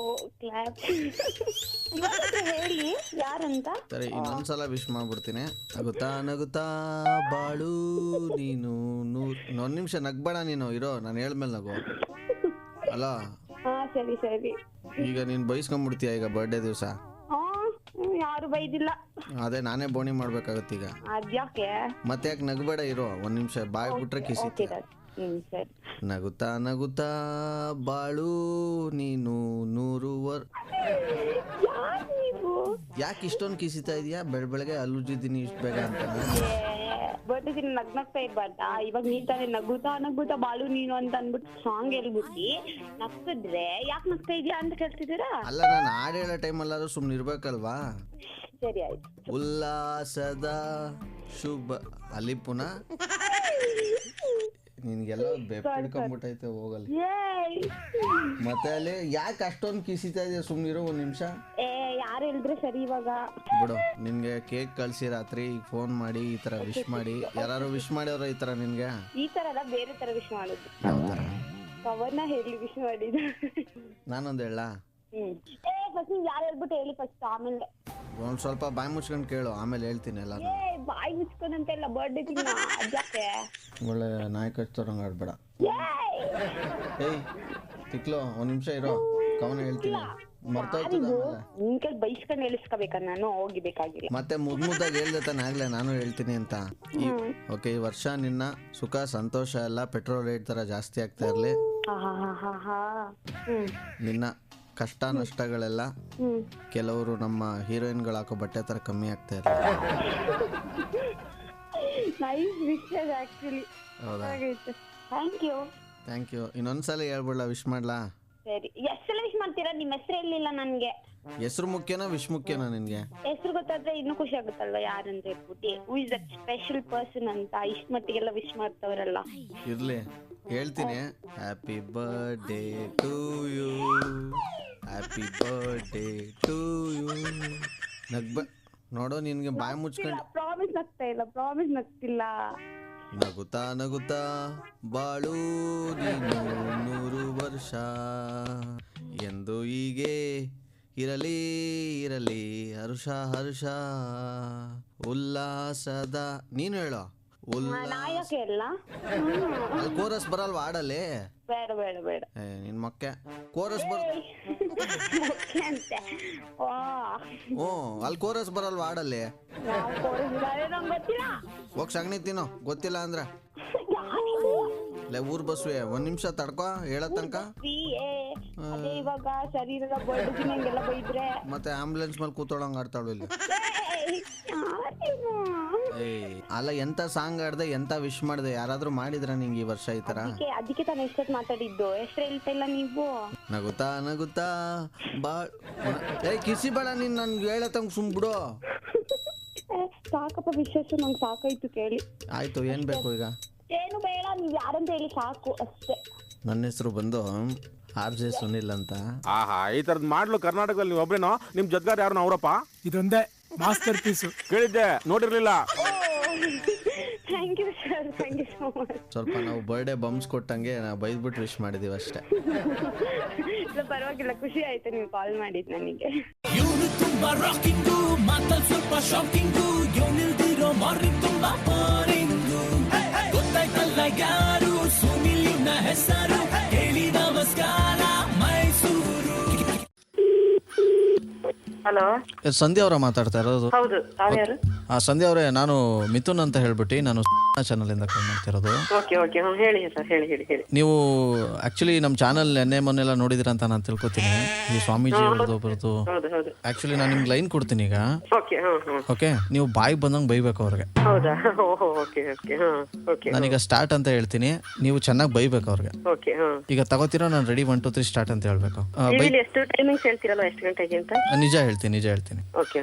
clap. ಹೇಳಿ ಯಾರಂತ? ಸರಿ, ಇನ್ನೊಂದ್ಸಲ ವಿಶ್ ಮಾಡ್ಬಿಡ್ತೀನಿ. ನಗುತ್ತಾ ನಗುತ್ತಾ ಬಾಳು ನೀನು 100. ಇನ್ನೊಂದು ನಿಮಿಷ ನಗ್ಬೇಡ ನೀನು, ಇರೋ, ನಾನು ಹೇಳ್ಮೇಲೆ ನಗು. ಅಲ್ಲ, ಹಾ ಸರಿ ಸರಿ. ಈಗ ನೀನು ಬೈಸ್ಕೊಂಡ್ಬಿಡ್ತೀಯ ಈಗ ಬರ್ಡೇ ದಿವಸ. ಯಾರು ಬೈದಿಲ್ಲ. ಅದೇ ನಾನೇ ಬೋಣಿ ಮಾಡ್ಬೇಕಾಗತ್ತೆ ಈಗ. ಅದ್ಯಾಕೆ? ಮತ್ತೆ ಯಾಕೆ ನಗ್ಬೇಡ, ಇರೋ ಒಂದ್ ನಿಮಿಷ. ಬಾಯ್ ಬಿಟ್ರೆ ಕಿಸಿ. ಸರಿ. ನಗುತ್ತಾ ನಗುತ್ತಾ ಬಾಳು ನೀನು 100 ವರ್ಷ. ಯಾಕೆ ಇಷ್ಟೊಂದು ಕಿಸಿತಾ ಇದೀಯಾ ಬೆಳಗ್ಗೆ? ಅಲ್ಲುಜಿದ್ದೀನಿ ಇಷ್ಟು ಬೇಗ ಅಂತ. ಬರ್ಡೇ ದಿನ ನಗ್ನಗ್ತಾ ಇರ್ಬಾರ್ದಾ? ಇವಾಗ ನೀ ತಾನೇ ನಗುತ್ತಾ ನಗುತ್ತಾ ಬಾಳು ನೀನು ಅಂತ ಅನ್ಬಿಟ್ಟು ಸಾಂಗ್ ಹೇಳ್ಬಿಟ್ಟು ನಗ್ತಿದ್ರೆ ಯಾಕೆ ನಗ್ತಾ ಇದೀಯಾ ಅಂತ ಕೇಳ್ತಿದ್ದೀರಾ? ಅಲ್ಲ, ನಾನು ಹಾಡು ಹೇಳೋ ಟೈಮಲ್ಲಾದ್ರೂ ಸುಮ್ಮನೆ ಇರ್ಬೇಕಲ್ವಾ? ಸರಿ ಆಯ್ತು. ಉಲ್ಲಾಸದ ಶುಭ. ಅಲ್ಲಿ ಪುನಃ ನಿನ್ಗೆಲ್ಲ ಬೆಪ್ಪಿಡ್ಕೊಂಡ್ಬಿಟ್ಟೈತೆ, ಹೋಗಲ್ಲಿ. ಮತ್ತೆ ಅಲ್ಲಿ ಯಾಕೆ ಅಷ್ಟೊಂದು ಕಿಸಿತಾ ಇದೆಯಾ? ಸುಮ್ಮನಿರೋ ಒಂದ್ ನಿಮಿಷ. ಯಾರು ಹೇಳಿದ್ರೆ ಸರಿ ಇವಾಗ? ಬಿಡು, ನಿನ್ಗೆ ಕೇಕ್ ಕಳ್ಸಿ ರಾತ್ರಿ ಫೋನ್ ಮಾಡಿ ಈ ತರ ವಿಶ್ ಮಾಡಿ. ಯಾರು ವಿಶ್ ಮಾಡ್ಯಾರ ಈ ತರ ನಿನ್ಗೆ? ಈ ತರ ಅಲ್ಲ, ಬೇರೆ ತರ ವಿಶ್ ಮಾಡೋದು. ಯಾವ ತರ? ಅವನ್ನ ಹೇಳಿ ವಿಶ್ ಮಾಡಿದ. ನಾನೊಂದು ಹೇಳ? ಫಸ್ಟ್ ನೀವು ಯಾರು ಹೇಳ್ಬಿಟ್ಟು ಹೇಳಿ ಫಸ್ಟ್, ಆಮೇಲೆ ಒಂದ್ ಸ್ವಲ್ಪ ಬಾಯಿ ಮುಚ್ಕೊಂಡು ಕೇಳು, ಆಮೇಲೆ ಹೇಳ್ತೀನಿ ಎಲ್ಲ. ಬಾಯಿ ಮುಚ್ಕೊಂಡಂತೆಲ್ಲ ಬರ್ಡೇ ದಿನ ಅದ್ಯಾಕೆ? ಒಳ್ಳೆ ನಾಯಿ ಕಚ್ತರಂಗ ಆಡ್ಬೇಡ. ಏಯ್ ತಿಕ್ಲೋ, ಒಂದ್ ನಿಮಿಷ ಇರೋ, ಕವನ ಹೇಳ್ತೀನಿ. ಮರ್ತೋಯ್ತದ ಆಮೇಲೆ. ನಿನ್ ಕೈ ಬೈಸ್ಕೊಂಡು ಹೇಳಿಸ್ಕೋಬೇಕಾ ನಾನು? ಹೋಗಿಬೇಕಾಗಿಲ್ಲ. ಮತ್ತೆ ಮುದ್ದಾಗಿ ಹೇಳ್ದೆ ತಾನೆ ಆಗ್ಲೇ ನಾನು ಹೇಳ್ತೀನಿ ಅಂತ. ಓಕೆ, ಈ ವರ್ಷ ನಿನ್ನ ಸುಖ ಸಂತೋಷ ಎಲ್ಲ ಪೆಟ್ರೋಲ್ ರೇಟ್ ತರ ಜಾಸ್ತಿ ಆಗ್ತಾ ಇರ್ಲಿ. ನಿನ್ನ ಕಷ್ಟ ನಷ್ಟಗಳೆಲ್ಲ ಕೆಲವರು ನಮ್ಮ ಹೀರೋಯಿನ್ಗಳು ಹಾಕೋ ಬಟ್ಟೆ ತರ ಕಮ್ಮಿ ಆಗ್ತಾ ಇರ್ಲಿ. ಹೌದಾ? Thank you. ಇನ್ನೊಂದ್ಸಲ ಹೇಳ್ಬಿಡ್ಲಾ? ವಿಶ್ ಮಾಡ್ಲಾ? ಸರಿ. ಎಷ್ಟೆಲ್ಲ ವಿಶ್ ಮಾಡ್ತೀರಾ? ನಿಮ್ಮ ಹೆಸರು ಹೇಳಿಲ್ಲ ನನ್ಗೆ. ಹೆಸರು ಮುಖ್ಯನಾ ವಿಶ್ ಮುಖ್ಯನಾ ನಿನ್ಗೆ? ಹೆಸರು ಗೊತ್ತಾದ್ರೆ ಇನ್ನೂ ಖುಷಿ ಆಗುತ್ತಲ್ವಾ ಯಾರಂತ ಹೇಳ್ಬಿಟ್ಟು. Who is that special person ಅಂತ ಇಷ್ಟ ಮಟ್ಟಿಗೆಲ್ಲ ವಿಶ್ ಮಾಡ್ತವ್ರಲ್ಲ. ಇರ್ಲಿ, ಹೇಳ್ತೀನಿ. Happy birthday to you. Happy birthday to you. ನೋಡೋ, ನಿನ್ಗೆ ಬಾಯಿ ಮುಚ್ಕೊಂಡು. ಪ್ರಾಮಿಸ್ ನಗ್ತಿಲ್ಲ. ನಗುತ್ತಾ ನಗುತ್ತಾ ಬಾಳು ನೀನು 100 ವರ್ಷ ಎಂದು ಹೀಗೆ ಇರಲಿ ಇರಲಿ ಹರ್ಷ ಹರ್ಷ ಉಲ್ಲಾಸದ. ನೀನು ಹೇಳೋ. ಅಲ್ಲಿ ಕೋರಸ್ ಬರಲ್ವಾ ಆಡಲ್ಲಿ? ಬೇಡ ಬೇಡ ಬೇಡ. ನಿನ್ ಮಕ್ಕೆ ಕೋರಸ್ ಅಲ್ಲಿ ಕೋರಸ್ ಬರಲ್ವಾ ಆಡಲ್ಲಿ? ಹೋಗ್ ಸಗಣಿ ತಿನ್ನೋ, ಗೊತ್ತಿಲ್ಲ ಅಂದ್ರೆ. ಊರ್ ಬಸ್ವೆ, ಒಂದ್ ನಿಮಿಷ ತಡ್ಕೋ ಹೇಳೋ ತನಕ. ಇವಾಗ ಶರೀರದ ಬಡ್ದಿನಂಗೆಲ್ಲ ಬೈದ್ರೆ ಮತ್ತೆ ಆಂಬುಲೆನ್ಸ್ ಮೇಲೆ ಕೂತೋಳಂಗ ಆಡ್ತಾಳು ಇಲ್ಲಿ. ಅಲ್ಲ, ಎಂತ ಸಾಂಗ್ ಆಡ್ದೆ, ಎಂತ ವಿಶ್ ಮಾಡ್ದೆ? ಯಾರಾದ್ರೂ ಮಾಡಿದ್ರ ನಿಂಗೆ ಈ ವರ್ಷ ಈ ತರ? ಅದಕ್ಕೆ ತಾನು ಎಷ್ಟೊತ್ತು ಮಾತಾಡಿದ್ದು. ಹೆಸರು ಹೇಳ್ತಾ ಇಲ್ಲ ನೀವು. ನಗುತ್ತಾ ನಗುತ್ತಾ ಬಾಳ್. ಕಿಸಿ ಬೇಡ ನೀನ್, ನನ್ಗೆ ಹೇಳತ್ತಂಗ ಸುಮ್ ಬಿಡು. ಸಾಕಪ್ಪ, ವಿಶೇಷ ನಂಗೆ ಸಾಕಾಯ್ತು ಕೇಳಿ. ಆಯ್ತು, ಏನ್ ಬೇಕು ಈಗ? ಏನು ಬೇಡ, ನೀವ್ ಯಾರಂತ ಹೇಳಿ ಸಾಕು ಅಷ್ಟೇ. ನನ್ನ ಹೆಸರು ಬಂದು RJ ಸುನಿಲ್ ಅಂತ. ಆಹಾ, ಈ ತರದ್ ಮಾಡ್ಲು ಕರ್ನಾಟಕದಲ್ಲಿ ನೀವು ಒಬ್ರೇನೋ? ನಿಮ್ ಜೊತೆಗಾರ ಯಾರು? ಅವರಪ್ಪ ಇದೊಂದೇ ಮಾಸ್ಟರ್ ಪೀಸ್. ಕೇಳಿದ್ದೆ, ನೋಡಿರ್ಲಿಲ್ಲ. Thank you sir, thank you so much. ಸ್ವಲ್ಪ ನಾವು ಬರ್ಡೇ ಬಮ್ಸ್ ಕೊಟ್ಟಂಗೆ ನಾವು ಬೈದ್ಬಿಟ್ಟು ವಿಶ್ ಮಾಡಿದೀವಿ ಅಷ್ಟೇ. ಪರವಾಗಿಲ್ಲ, ಖುಷಿ ಆಯ್ತು ನೀವು ಕಾಲ್ ಮಾಡಿದ್ ನನಗೆ. ಇವನು ತುಂಬಾ ರಾಕಿಂಗು, ಮಾತಲ್ ಸ್ವಲ್ಪ ಶಾಕಿಂಗು, ಇವನಿಲ್ದಿರೋ ಮಾರ್ನಿಂಗ್ ತುಂಬಾ ಬೋರಿಂಗು. ಗೊತ್ತಾಯ್ತಲ್ಲ ಯಾರು ಸುನಿಲ್ ಇವ್ನ ಹೆಸರು? ಹೇಳಿ ನಮಸ್ಕಾರ ಮೈಸೂರು. ಹಲೋ, ಸಂಧ್ಯಾ ಅವರ ಮಾತಾಡ್ತಾ ಇರೋದು? ಹೌದು. ತಾವ್ಯಾರು? ಸಂಧ್ಯಾ ಅವರೇ, ನಾನು ಮಿಥುನ್ ಅಂತ ಹೇಳ್ಬಿಟ್ಟು ನಾನು ಚಾನಲ್ ಇಂದ ಕಾಲ್ ಮಾಡ್ತಿರೋದು. ಓಕೆ ಓಕೆ, ಹೇಳಿ ಸರ್, ಹೇಳಿ ಹೇಳಿ ಹೇಳಿ. ನೀವು ಆಕ್ಚುಲಿ ನಮ್ಮ ಚಾನಲ್ ಮೊನ್ನೆಲ್ಲ ನೋಡಿದಿರ ಅಂತ ನಾನು ತಿಳ್ಕೊತೀನಿ. ಈ ಸ್ವಾಮೀಜಿ ಅವ್ರದ್ದು ಒಬ್ಬರದು. ಹೌದು ಹೌದು. ಆಕ್ಚುಲಿ ನಾನು ನಿಮ್ಗೆ ಲೈನ್ ಕೊಡ್ತೀನಿ ಈಗ. ಓಕೆ. ಓಕೆ, ನೀವು ಬಾಯಿಗೆ ಬಂದಂಗೆ ಬೈಬೇಕು ಅವ್ರಿಗೆ. ಹೌದಾ? ಓಹೋ, ಓಕೆ ಓಕೆ. ಓಕೆ. ನಾನೀಗ ಸ್ಟಾರ್ಟ್ ಅಂತ ಹೇಳ್ತೀನಿ, ನೀವು ಚೆನ್ನಾಗಿ ಬೈಬೇಕು ಅವ್ರಿಗೆ. ಓಕೆ. ಈಗ ತಗೋತೀರಾ? ನಾನು ರೆಡಿ 1 2 3 ಸ್ಟಾರ್ಟ್ ಅಂತ ಹೇಳ್ಬೇಕು. ಇಲ್ಲಿ ಎಷ್ಟು ಟೈಮಿಂಗ್ಸ್ ಹೇಳ್ತೀರಲ್ಲ, ಎಷ್ಟು ಗಂಟೆಗೆ ಅಂತ? ನಿಜ ಹೇಳ್ತೀನಿ. ಓಕೆ.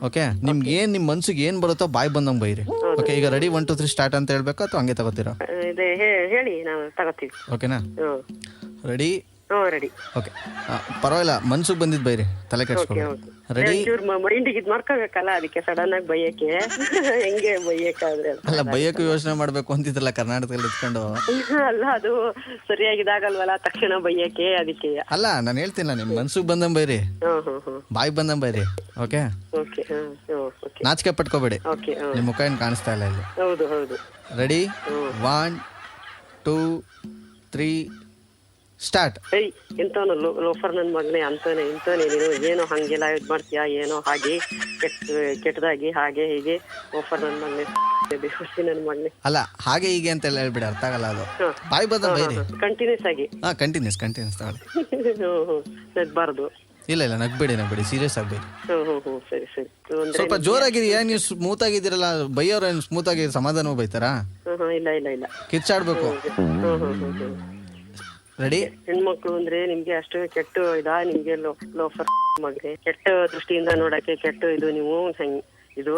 ಓಕೆ, ನಿಮ್ಗೆ ಏನ್ ನಿಮ್ ಮನ್ಸಿಗೆ ಏನ್ ಬರುತ್ತೋ ಬಾಯಿ ಬಂದಂಗೆ ಬೈರಿ. ಓಕೆ, ಈಗ ರೆಡಿ 1 2 3 ಸ್ಟಾರ್ಟ್ ಅಂತ ಹೇಳ್ಬೇಕು ಅಥವಾ ಹಂಗೆ ತಗೋತೀರಾ? ಇದೆ, ಹೇಳಿ, ನಾವು ತಗೋತೀವಿ. ಓಕೆನಾ? ರೆಡಿ? ರೆಡಿ. ಓಕೆ, ಪರವಾಗಿಲ್ಲ, ಮನ್ಸಿಗೆ ಬಂದಿದ್ದು ಬೈರಿ, ತಲೆ ಕೆಡಿಸ್ಕೊಬೇಡಿ. ರೆಡಿ? ಮೈಂಡಿಗೆ ಇದು ಮಾಡ್ಕೋಬೇಕಲ್ಲ, ಅದಕ್ಕೆ ಸಡನ್ ಆಗಿ ಬೈಯಕ್ಕೆ ಹೆಂಗೆ ಬೈಯಕ್ಕಾದ್ರೆ? ಅಲ್ಲ, ಬೈಯಕ್ಕೂ ಯೋಚನೆ ಮಾಡ್ಬೇಕು ಅಂತಿದ್ರಲ್ಲ ಕರ್ನಾಟಕದಲ್ಲಿ ಇಟ್ಕೊಂಡು. ಅಲ್ಲ, ಅದು ಸರಿಯಾಗಿದಾಗಲ್ವಲ್ಲ ತಕ್ಷಣ ಬೈಯಕ್ಕೆ, ಅದಕ್ಕೆ. ಅಲ್ಲ, ನಾನು ಹೇಳ್ತೀನಿ, ನಿಮ್ ಮನ್ಸಿಗೆ ಬಂದಂಗೆ ಬೈರಿ, ಬಾಯಿ ಬಂದಂಗೆ ಬೈರಿ. ಓಕೆ? ಓಕೆ. ನಾಚಿಕೆ ಪಟ್ಕೋಬೇಡಿ. ಓಕೆ. ನಿಮ್ ಮುಖ ಏನ್ ಕಾಣಿಸ್ತಾ ಇಲ್ಲ ಇಲ್ಲಿ. ಹೌದು ಹೌದು. ರೆಡಿ? 1 2 3 ಸ್ಟಾರ್ಟ್. ಏಯ್, ಎಂತವನು ಲೋಫರ್ ನನ್ ಮಗನೇ, ಅಂತಾನೆ ಇಂತಾನೆ ನೀನು, ಏನೋ ಹಂಗೆಲ್ಲ ಇದ್ ಮಾಡ್ತೀಯಾ, ಏನೋ ಹಾಗೆ ಕೆಟ್ಟದಾಗಿ ಹಾಗೆ ಹೀಗೆ, ಲೋಫರ್ ನನ್ ಮಗನೇ, ಬೇವರ್ಸಿ ನನ್ ಮಗನೇ. ಅಲ್ಲ, ಹಾಗೆ ಹೀಗೆ ಅಂತೆಲ್ಲ ಹೇಳ್ಬಿಡಿ, ಅರ್ಥ ಆಗಲ್ಲ ಅದು. ಬಾಯಿ ಬಂದ ಬೈರಿ. ಕಂಟಿನ್ಯೂಸ್ ಆಗಿ. ಕಂಟಿನ್ಯೂಸ್ ತಗೊಳ್ಳಿ. ನಗ್ಬಾರ್ದು. ಇಲ್ಲ, ನಗ್ಬೇಡಿ, ಸೀರಿಯಸ್ ಆಗ್ಬೇಡಿ. ಸರಿ ಸರಿ. ಸ್ವಲ್ಪ ಜೋರಾಗಿದೆಯಾ? ನೀವು ಸ್ಮೂತ್ ಆಗಿದ್ದೀರಲ್ಲ, ಬೈಯೋರು ಸ್ಮೂತ್ ಆಗಿ ಸಮಾಧಾನ ಬೈತಾರಾ? ಇಲ್ಲ. ಕಿಚ್ಚಾಡ್ಬೇಕು. ರೆಡಿ? ಹೆಣ್ಮಕ್ಳು ಅಂದ್ರೆ ನಿಮ್ಗೆ ಅಷ್ಟು ಕೆಟ್ಟ ನಿಮ್ಗೆ ಲೋಫರ್ ಮಗ್ರೆ, ಕೆಟ್ಟ ದೃಷ್ಟಿಯಿಂದ ನೋಡಕ್ಕೆ ಕೆಟ್ಟ ಇದು, ನೀವು ಇದು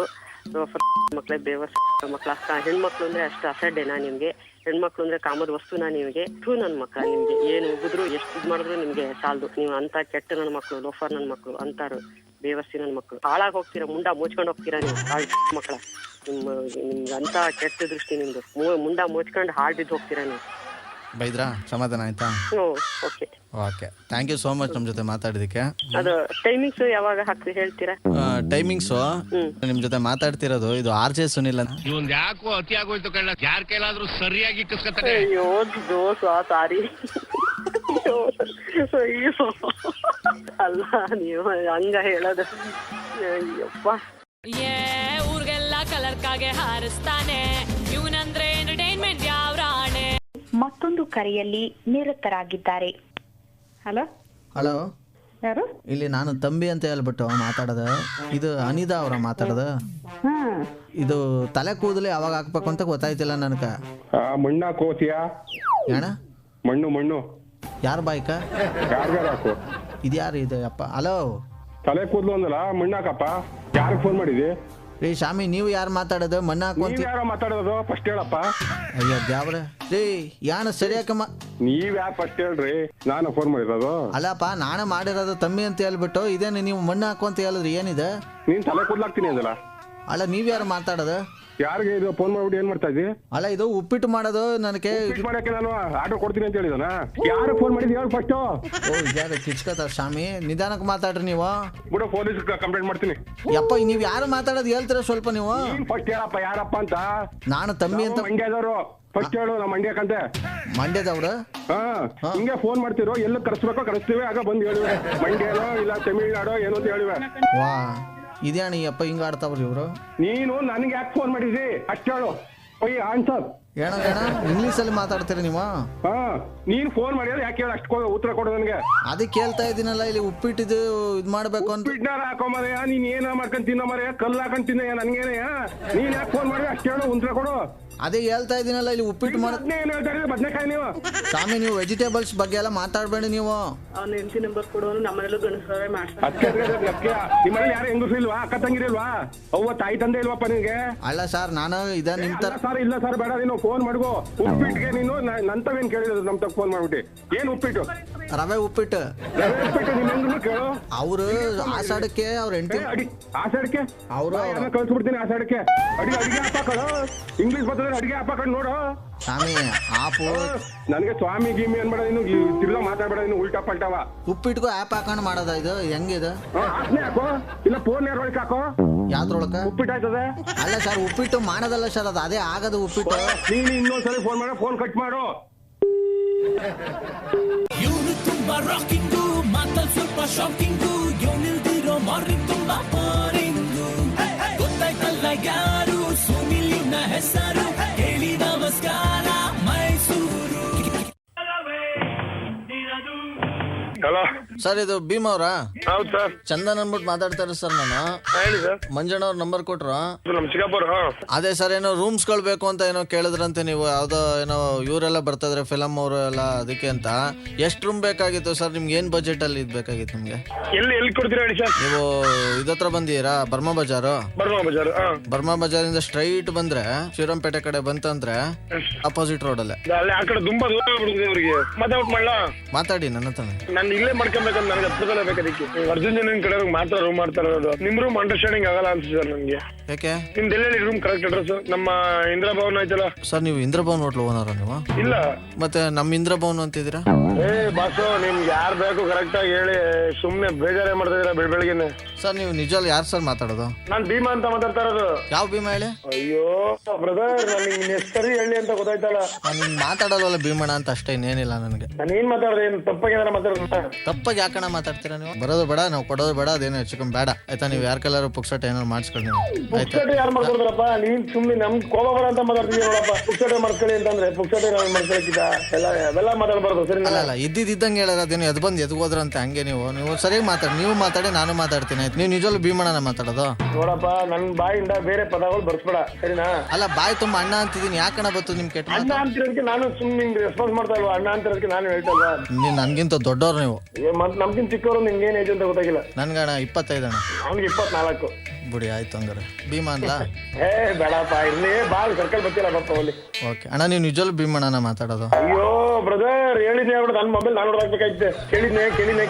ಲೋಫರ್ ಮಕ್ಳೆ, ಬೇವರ್ಸ್ ಮಕ್ಳ. ಹೆಣ್ಮಕ್ಳು ಅಂದ್ರೆ ಅಷ್ಟು ಅಸಡ್ಡೆನಾ ನಿಮ್ಗೆ? ಹೆಣ್ಮಕ್ಳು ಅಂದ್ರೆ ಕಾಮದ ವಸ್ತುನಾ ನಿಮ್ಗೆ? ನನ್ ಮಕ್ಳ, ನಿಮ್ಗೆ ಏನು ಉಗಿದ್ರು ಎಷ್ಟು ಇದ್ ಮಾಡಿದ್ರು ನಿಮ್ಗೆ ಸಾಲದು. ನೀವು ಅಂತ ಕೆಟ್ಟ ನನ್ ಮಕ್ಳು, ಲೋಫರ್ ನನ್ ಮಕ್ಳು ಅಂತಾರು, ಬೇವರ್ಸಿ ನನ್ ಮಕ್ಳು. ಹಾಳಾಗಿ ಹೋಗ್ತೀರಾ, ಮುಂಡ ಮುಚ್ಕೊಂಡು ಹೋಗ್ತೀರಾ ನೀವು ಮಕ್ಳ. ನಿಮ್ಗೆ ಅಂತ ಕೆಟ್ಟ ದೃಷ್ಟಿ ನಿಮ್ದು, ಮುಂಡ ಮುಚ್ಕೊಂಡು ಹಾಳ್ ಬಿದ್ದು ಹೋಗ್ತೀರಾ ನೀವು. ಬೈದ್ರಾ? ಸಮಾಧಾನ ಆಯ್ತಾ? Okay. Thank you so much ನಮ್ಮ ಜೊತೆ ಮಾತಾಡಿದಕ್ಕೆ. ಅದು ಟೈಮಿಂಗ್ಸ್ ಯಾವಾಗ ಹಾಕ್ತಿ ಹೇಳ್ತೀರಾ? ಟೈಮಿಂಗ್ಸ್ ನಿಮ್ ಜೊತೆ ಮಾತಾಡ್ತಿರೋದು ಇದು RJ ಸುನಿಲ್ ಅಂತ. ಇವಂದ್ ಯಾಕೋ ಅತಿ ಆಗೋಯ್ತು ಕಳ್ಳ, ಯಾರ ಕೈಲಾದ್ರೂ ಸರಿಯಾಗಿ ಕಿಸ್ಕತ್ತಾನೆ. ಅಯ್ಯೋ ಸಾರಿ. ಅಯ್ಯೋ, ಅಲ್ಲ ನೀವು ಹಂಗ ಹೇಳೋದು. ಅಯ್ಯಪ್ಪ. ಊರ್ಗೆಲ್ಲ ಕಲರ್ಕಾಗೆ ಹಾರಿಸ್ತಾನೆ, ಇವನಂದ್ರೆ ಎಂಟರ್ಟೈನ್ಮೆಂಟ್ ಯಾವ ರಾಣೆ. ಮತ್ತೊಂದು ಕರೆಯಲ್ಲಿ ನಿರತರಾಗಿದ್ದಾರೆ. ಹಲೋ ಹಲೋ, ಯಾರು? ಇಲ್ಲಿ ನಾನು ತಂಬಿ ಅಂತ ಹೇಳ್ಬಿಟ್ಟು ಮಾತಾಡೋದು. ಇದು ಅನಿತಾ ಅವರ ಮಾತಾಡೋದು. ಇದು ತಲೆ ಕೂದಲು ಯಾವಾಗ ಹಾಕ್ಬೇಕು ಅಂತ ಗೊತ್ತಾಯ್ತಿಲ್ಲ ನನಗ. ಮಣ್ಣ ಕೋತಿಯ ಏನ? ಮಣ್ಣು ಯಾರ ಬಾಯ್ಕ? ಯಾರ್ಗಾರು ಇದ್ಯಾರು ಇದು ಅಪ್ಪ? ಹಲೋ, ತಲೆ ಕೂದಲು ಅಂದಲ್ಲ, ಮಣ್ಣಾಕಪ್ಪ. ಯಾರಿಗೆ ಫೋನ್ ಮಾಡಿದಿ? ರೀ ಸ್ವಾಮಿ, ನೀವು ಯಾರು ಮಾತಾಡೋದು? ಮಣ್ಣು ಹಾಕುವಂತ ಯಾರ ಮಾತಾಡೋದು? ಫಸ್ಟ್ ಹೇಳಪ್ಪ. ಅಯ್ಯೋ ದ್ಯಾವ್ರ ರೀ, ಯಾನ ಸರಿಯಾಕ ನೀವ್ ಯಾರು ಫಸ್ಟ್ ಹೇಳ್ರಿ, ನಾನು ಫೋನ್ ಮಾಡಿರೋದು. ಅಲ್ಲಪ್ಪ, ನಾನೇ ಮಾಡಿರೋದು ತಮ್ಮಿ ಅಂತ ಹೇಳ್ಬಿಟ್ಟು ಇದೇನು ನೀವು ಮಣ್ಣು ಹಾಕು ಅಂತ ಹೇಳಿದ್ರಿ? ಏನಿದೆ? ನೀನ್ ತಲೆ ಕೂದ್ಲಾಕ್ತೀನಿ ಅಂದಲ್ಲ. ಅಲ್ಲ, ನೀವ್ಯಾರು ಮಾತಾಡೋದು? ಯಾರಿಗೆ ಇದು ಫೋನ್ ಮಾಡ್ಬಿಟ್ಟು ಏನ್ ಮಾಡ್ತಾ ಇದ್ದಿ? ಅಲ್ಲ, ಇದು ಉಪ್ಪಿಟ್ಟು ಮಾಡೋದು ನನಗೆ. ಮಾಡಕ್ಕೆ ನಾನು ಆರ್ಡರ್ ಕೊಡ್ತೀನಿ ಅಂತ ಹೇಳಿದಾನ. ಯಾರು ಫೋನ್ ಮಾಡಿದ್ ಹೇಳಿ ಫಸ್ಟ್. ಓ, ಇದ್ಯಾರು ಕಿಚ್ಕತಾರ ಸ್ವಾಮಿ, ನಿಧಾನಕ್ಕೆ ಮಾತಾಡ್ರಿ ನೀವು. ಬಿಡು, ಪೊಲೀಸ್ ಕಂಪ್ಲೇಂಟ್ ಮಾಡ್ತೀನಿ. ಯಪ್ಪ, ನೀವ್ ಯಾರು ಮಾತಾಡೋದು ಹೇಳ್ತೀರ ಸ್ವಲ್ಪ ನೀವು? ಫಸ್ಟ್ ಹೇಳಪ್ಪ ಯಾರಪ್ಪ ಅಂತ. ನಾನು ತಮ್ಮಿ ಅಂತ. ಮಂಡ್ಯದವರು. ಫಸ್ಟ್ ಹೇಳು, ನಮ್ಮ ಮಂಡ್ಯಕ್ಕಂತೆ. ಮಂಡ್ಯದವ್ರು? ಹಿಂಗೆ ಫೋನ್ ಮಾಡ್ತಿರೋ, ಎಲ್ಲ ಕರೆಸ್ಬೇಕೋ ಕರೆಸ್ತೀವಿ, ಆಗ ಬಂದು ಹೇಳಿವೆ. ಮಂಡ್ಯನೋ ಇಲ್ಲ ತಮಿಳ್ನಾಡೋ ಏನೋ ಅಂತ ಹೇಳಿವೆ. ವಾ, ಇದೇಣ ಅಪ್ಪ ಹಿಂಗ ಆಡ್ತಾವ್ರಿ ಇವ್ರು? ನೀನು ನನ್ಗೆ ಯಾಕೆ ಫೋನ್ ಮಾಡಿದ್ರಿ ಅಷ್ಟು ಹೇಳು. ಆನ್ಸರ್ ಏಣ ಇಂಗ್ಲೀಷಲ್ಲಿ ಮಾತಾಡ್ತೀರಿ ನೀವು? ನೀನ್ ಫೋನ್ ಮಾಡಿದ್ರೆ ಯಾಕೆ ಹೇಳಿ ಅಷ್ಟು ಉತ್ತರ ಕೊಡು ನನಗೆ. ಅದಕ್ಕೆ ಕೇಳ್ತಾ ಇದ್ದೀನಲ್ಲ, ಇಲ್ಲಿ ಉಪ್ಪಿಟ್ಟಿದ್ದು ಇದ್ ಮಾಡ್ಬೇಕು ಅಂತ. ಉಪ್ಪಿಟ್ನಾರ ಹಾಕೋ ಮರೆಯ, ನೀನ್ ಏನ ಮಾಡ್ಕೊಂಡ್ ತಿನ್ನೋ ಮರೆಯ, ಕಲ್ಲು ಹಾಕೊಂಡ್ ತಿನ್ನ ನನ್ಗೇನೆಯ. ನೀನ್ ಯಾಕೆ ಫೋನ್ ಮಾಡಿ ಅಷ್ಟು ಹೇಳು, ಉತ್ತರ ಕೊಡು. ಅದೇ ಹೇಳ್ತಾ ಇದೀನಲ್ಲ, ಇಲ್ಲಿ ಉಪ್ಪಿಟ್ಟು ಮಾಡಿ. ಏನ್ ಹೇಳ್ತಾ ಇದ್ದೀರಿ? ಬದನೆಕಾಯಿ ನೀವು ಸ್ವಾಮಿ, ನೀವು ವೆಜಿಟೇಬಲ್ಸ್ ಬಗ್ಗೆ ಎಲ್ಲ ಮಾತಾಡ್ಬೇಡಿ ನೀವು. ಅವ್ನ ಹೆಂಡತಿ ನಂಬರ್ ಕೊಡು, ನಮ್ಮನೆಲ್ಲೂ ಗಣಸರೇ ಮಾಡ್ತಾರೆ. ನಿಮ್ಮಲ್ಲಿ ಯಾರು ಹೆಂಗಸರು ಇಲ್ವಾ? ಅಕ್ಕ ತಂಗಿರಿಲ್ವಾ? ಅವ್ವ ತಾಯಿ ತಂದೆ ಇಲ್ವಪ್ಪ ನಿನ್ಗೆ? ಅಲ್ಲ ಸರ್, ನಾನು ಇದ ನಿಮ್ ತರ. ಸರ್ ಇಲ್ಲ ಸರ್, ಬೇಡ, ನೀನು ಫೋನ್ ಮಾಡ್ಕೋ. ಉಪ್ಪಿಟ್ಟಿಗೆ ನೀನು ನಂತವೇನ್ ಕೇಳಿದ್ರು ನಮ್ ತಗ ಫೋನ್ ಮಾಡ್ಬಿಟ್ಟು. ಏನ್ ಉಪ್ಪಿಟ್ಟು? ರವೆ ಉಪ್ಪಿಟ್ಟು. ನಿಮ್ ಹೆಂಗ್ ಕೇಳು. ಅವ್ರು ಆಸಾಡಕ್ಕೆ ಅವ್ರ ಹೆಂಡತಿ. ಆಸಾಡಕ್ಕೆ ಅವ್ರು ಕಳ್ಸ್ಬಿಡ್ತೀನಿ. ಆಸಾಡಕ್ಕೆ ಅಡಿಗೆ ಹಾಪಾಕಳು. ಇಂಗ್ಲೀಷ್ ಬರ್ತದೆ, ಅಡಿಗೆ ಹಾಪಾಕೊಂಡು ನೋಡು. ಸ್ವಾಮಿ ಆಪು ನನಗೆ ಸ್ವಾಮಿ ಗಿಮ್ಮಿ ಅನ್ಬೇಡ, ನೀನು ತಿರ್ಗಾ ಮಾತಾಡ್ಬೇಡ, ನೀನು ಉಲ್ಟಾ ಪಲ್ಟಾವ. ಉಪ್ಪಿಟ್ಗೂ ಆ್ಯಪ್ ಹಾಕೊಂಡು ಮಾಡೋದ ಇದು? ಹೆಂಗಿದೆ? ಹಾಕ್ನೆ ಹಾಕೋ, ಇಲ್ಲ ಫೋನ್ ಯಾರೊಳಗೆ ಹಾಕೋ. ಯಾವ್ದ್ರೊಳಕ ಉಪ್ಪಿಟ್ಟು ಆಯ್ತದೆ? ಅಲ್ಲ ಸರ್, ಉಪ್ಪಿಟ್ಟು ಮಾಡೋದಲ್ಲ ಸರ್, ಅದು ಅದೇ ಆಗದು ಉಪ್ಪಿಟ್ಟು. ನೀನು ಇನ್ನೊಂದ್ಸರಿ ಫೋನ್ ಮಾಡ, ಫೋನ್ ಕಟ್ ಮಾಡು. ಇವನು ತುಂಬಾ ರಾಕಿಂಗು, ಮಾತಲ್ ಸ್ವಲ್ಪ ಶಾಕಿಂಗು, ಇವನಿಲ್ದಿರೋ ಗೆಲ್ದಿರೋ ಮಾರ್ನಿಂಗ್ ತುಂಬಾ ಬೋರಿಂಗು ಗೊತ್ತಾಯ್ತಲ್ಲ ಯಾರು ಸುನಿಲ್ ಇವ್ನ ಹೆಸರು ಹೇಳಿ ನಮಸ್ಕಾರ ಮೈಸೂರು. ಹಲೋ ಸರ್ ಇದು ಭೀಮ್ ಅವರಾ? ಹೌದು ಸರ್. ಚಂದನ್ ಅನ್ಬಿಟ್ಟು ಮಾತಾಡ್ತಾರೆ ಸರ್. ನಾನು ಹೇಳಿ ಸರ್. ಮಂಜಣ್ಣ ಅವ್ರ ನಂಬರ್ ಕೊಟ್ರು. ನಮ್ ಚಿಕ್ಕಪ್ಪರು. ಅದೇ ಸರ್, ಏನೋ ರೂಮ್ಸ್ಗಳು ಬೇಕು ಅಂತ ಏನೋ ಕೇಳಿದ್ರಂತೆ ನೀವು. ಯಾವ್ದೋ ಏನೋ ಇವರೆಲ್ಲ ಬರ್ತಿದ್ರೆ ಫಿಲಮ್ ಅವರು ಎಲ್ಲ, ಅದಕ್ಕೆ ಅಂತ. ಎಷ್ಟು ರೂಮ್ ಬೇಕಾಗಿತ್ತು ಸರ್ ನಿಮ್ಗೆ? ಏನ್ ಬಜೆಟ್ ಅಲ್ಲಿ ಇದ್ ಬೇಕಾಗಿತ್ತು ನಿಮ್ಗೆ? ಎಲ್ಲಿ ಕೊಡ್ತೀರಾ ಹೇಳಿ ಸರ್. ನೀವು ಇದತ್ರ ಬಂದಿರಾ? ಬರ್ಮಾ ಬಜಾರು. ಬರ್ಮಾ ಬಜಾರಿಂದ ಸ್ಟ್ರೈಟ್ ಬಂದ್ರೆ ಶ್ರೀರಂಪೇಟೆ ಕಡೆ ಬಂತಂದ್ರೆ ಅಪೋಸಿಟ್ ರೋಡ್ ಅಲ್ಲೇ. ಅಲ್ಲಿ ಆ ಕಡೆ ತುಂಬಾ ದೂರ ಆಗ್ಬಿಡುತ್ತೆ ಅವ್ರಿಗೆ. ಮಾತಾಡ್ಬಿಟ್ಟು ಮಾಡ್ಲಾ? ಮಾತಾಡಿ ನನ್ನ ಹತ್ರನೇ. ನಾನು ಇಲ್ಲೇ ಮಾಡ್ಕೊಬೇಕಂತ ನನಗೆ ಹತ್ರದಲ್ಲೇ ಬೇಕು. ಅದಕ್ಕೆ ಅರ್ಜುನ್ ಜನ ಕಡೆ ಮಾತ್ರ ರೂಮ್ ಮಾಡ್ತಾ ಇರೋದು. ನಿಮ್ ರೂಮ್ ಅಂಡರ್ಸ್ಟ್ಯಾಂಡಿಂಗ್ ಆಗಲ್ಲ ಅನ್ಸುತ್ತೆ ಸರ್ ನನ್ಗೆ. ಯಾಕೆ? ನಿಮ್ದು ಎಲ್ಲೆಲ್ಲಿ ರೂಮ್ ಕರೆಕ್ಟ್ ಅಡ್ರೆಸ್? ನಮ್ಮ ಇಂದಿರಾ ಭವನ್ ಆಯ್ತಲ್ಲ ಸರ್, ನೀವು ಇಂದ್ರಭವನ್ ಹೋಟ್ಲ್ ಓನರ ನೀವು? ಇಲ್ಲ. ಮತ್ತೆ ನಮ್ಮ ಇಂದ್ರಭವನ್ ಅಂತಿದ್ದೀರಾ? ಬಾಸು ನಿಮ್ಗೆ ಯಾರು ಬೇಕು ಕರೆಕ್ಟ್ ಆಗಿ ಹೇಳಿ. ಸುಮ್ನೆ ಬೇಜಾರೇ ಮಾಡ್ತಾ ಇದೀರಾ ಬೆಳಗ್ಗೆನೆ. ಸರ್ ನೀವು ನಿಜಲ್ಲಿ ಯಾರು ಸರ್ ಮಾತಾಡೋದು? ನಾನ್ ಭೀಮಾ ಅಂತ ಮಾತಾಡ್ತಾ ಇರೋದು. ಯಾವ ಭೀಮಾ ಹೇಳಿ? ಅಯ್ಯೋ ಬ್ರದರ್, ನನಗೆ ನಿನ್ನ ಸರಿ ಹೇಳಿ ಅಂತ ಗೊತ್ತಾಯ್ತಲ್ಲ. ನಾನು ಮಾತಾಡೋದಲ್ಲ ಭೀಮಣ್ಣ ಅಂತ ಅಷ್ಟೇ, ಇನ್ನೇನಿಲ್ಲ ನನಗೆ. ನಾನು ಏನ್ ಮಾತಾಡ್ದೆ? ಏನು ತಪ್ಪಾಗಿ ಏನಾರ ಮಾತಾಡ್ದ? ತಪ್ಪಾಗಿ ಯಾಕಣ ಮಾತಾಡ್ತೀರಾ ನೀವು? ಬರೋದು ಬೇಡ, ನಾವು ಕೊಡೋದು ಬೇಡ, ಅದೇನು ಹೆಚ್ಚಿಕಮ್ ಬೇಡ ಆಯ್ತಾ? ನೀವು ಯಾರ ಕೈಲಾರು ಪುಕ್ಸಟೆ ಏನಾರು ಮಾಡಿಸ್ಕೊಳ್ಳಿ ನೀವು, ಆಯ್ತಾ? ಯಾರು ಮಾಡ್ಕೊಡ್ತಾರಪ್ಪ? ನೀನ್ ಸುಮ್ನೆ ನಮ್ ಕೋಪ ಬರ ಅಂತ ಮಾತಾಡ್ತೀವಿ ನೋಡಪ್ಪ. ಪುಕ್ಸಟೆ ಮಾಡ್ಕೊಳ್ಳಿ ಅಂತಂದ್ರೆ ಪುಕ್ಸಟೆ ನಾವು ಮಾಡ್ಕೊಳಕ್ಕಿದ ಅವೆಲ್ಲ ಮಾತಾಡ್ಬಾರ್ದು. ಸರಿ ಅಲ್ಲ ಇದ್ದಿದ್ದಂಗೆ ಹೇಳೋದು. ಅದೇನು ಎದ್ ಬಂದು ಎದ್ಗೋದ್ರಂತೆ ಹಂಗೆ. ನೀವು ಸರಿಯಾಗಿ ಮಾತಾಡಿ, ನೀವು ಮಾತಾಡಿ, ನಾನು ಮಾತಾಡ್ತೀನಿ ಆಯ್ತು. ನೀವು ನಿಜವಲ್ಲೂ ಭೀಮಣ್ಣನ ಮಾತಾಡೋದು? ನೋಡಪ್ಪ, ನನ್ ಬಾಯಿಂದ ಬೇರೆ ಪದಗಳು ಬರ್ಸ್ಬೇಡ, ಸರಿನಾ? ಅಲ್ಲ, ಬಾಯಿ ತುಂಬ ಅಣ್ಣ ಅಂತಿದ್ದೀನಿ. ಯಾಕಣ ಬತ್ತು ನಿಮ್ ಕೆಟ್ಟ ಅಣ್ಣ ಅಂತಿರೋದಕ್ಕೆ ನಾನು ಸುಮ್ನೆ ನಿಮ್ಗೆ ರೆಸ್ಪಾನ್ಸ್ ಮಾಡ್ತಾ ಇಲ್ವಾ? ಅಣ್ಣ ಅಂತಿರೋದಕ್ಕೆ ನಾನು ಹೇಳ್ತಾ ಇಲ್ವಾ? ನೀನ್ ನನ್ಗಿಂತ ದೊಡ್ಡವ್ರು ನೀವು. ನಮ್ಗಿಂತ ಚಿಕ್ಕವರು ನಿಮ್ಗೆ ಏನ್ ಏಜ್ ಅಂತ ಗೊತ್ತಾಗಿಲ್ಲ. ನನ್ಗಣ 25 ಅಣ್ಣ. ಅವ್ನಿಗೆ 24. ಬಿಡಿ ಆಯ್ತು ಹಂಗಾರೆ. ಭೀಮಾ ಅನ್ಲಾ? ಬೇಡಪ್ಪ, ಇರ್ಲಿ. ಬಾಳ್ ಸರ್ಕಲ್ ಬರ್ತಿಲ್ಲ ಬಪ್ಪ ಅಲ್ಲಿ. ಓಕೆ ಅಣ್ಣ, ನೀವು ನಿಜವಲ್ಲೂ ಭೀಮಣ್ಣನ ಮಾತಾಡೋದು? ಅಯ್ಯೋ ಬ್ರದರ್, ಹೇಳಿದ್ನೆ ಆಗ್ಬಿಟ್ಟು ನನ್ನ ಮೊಬೈಲ್ ನಾನು ನೋಡಾಕ್ಬೇಕಾಯ್ತೆ. ಕೇಳಿದ್ನೆ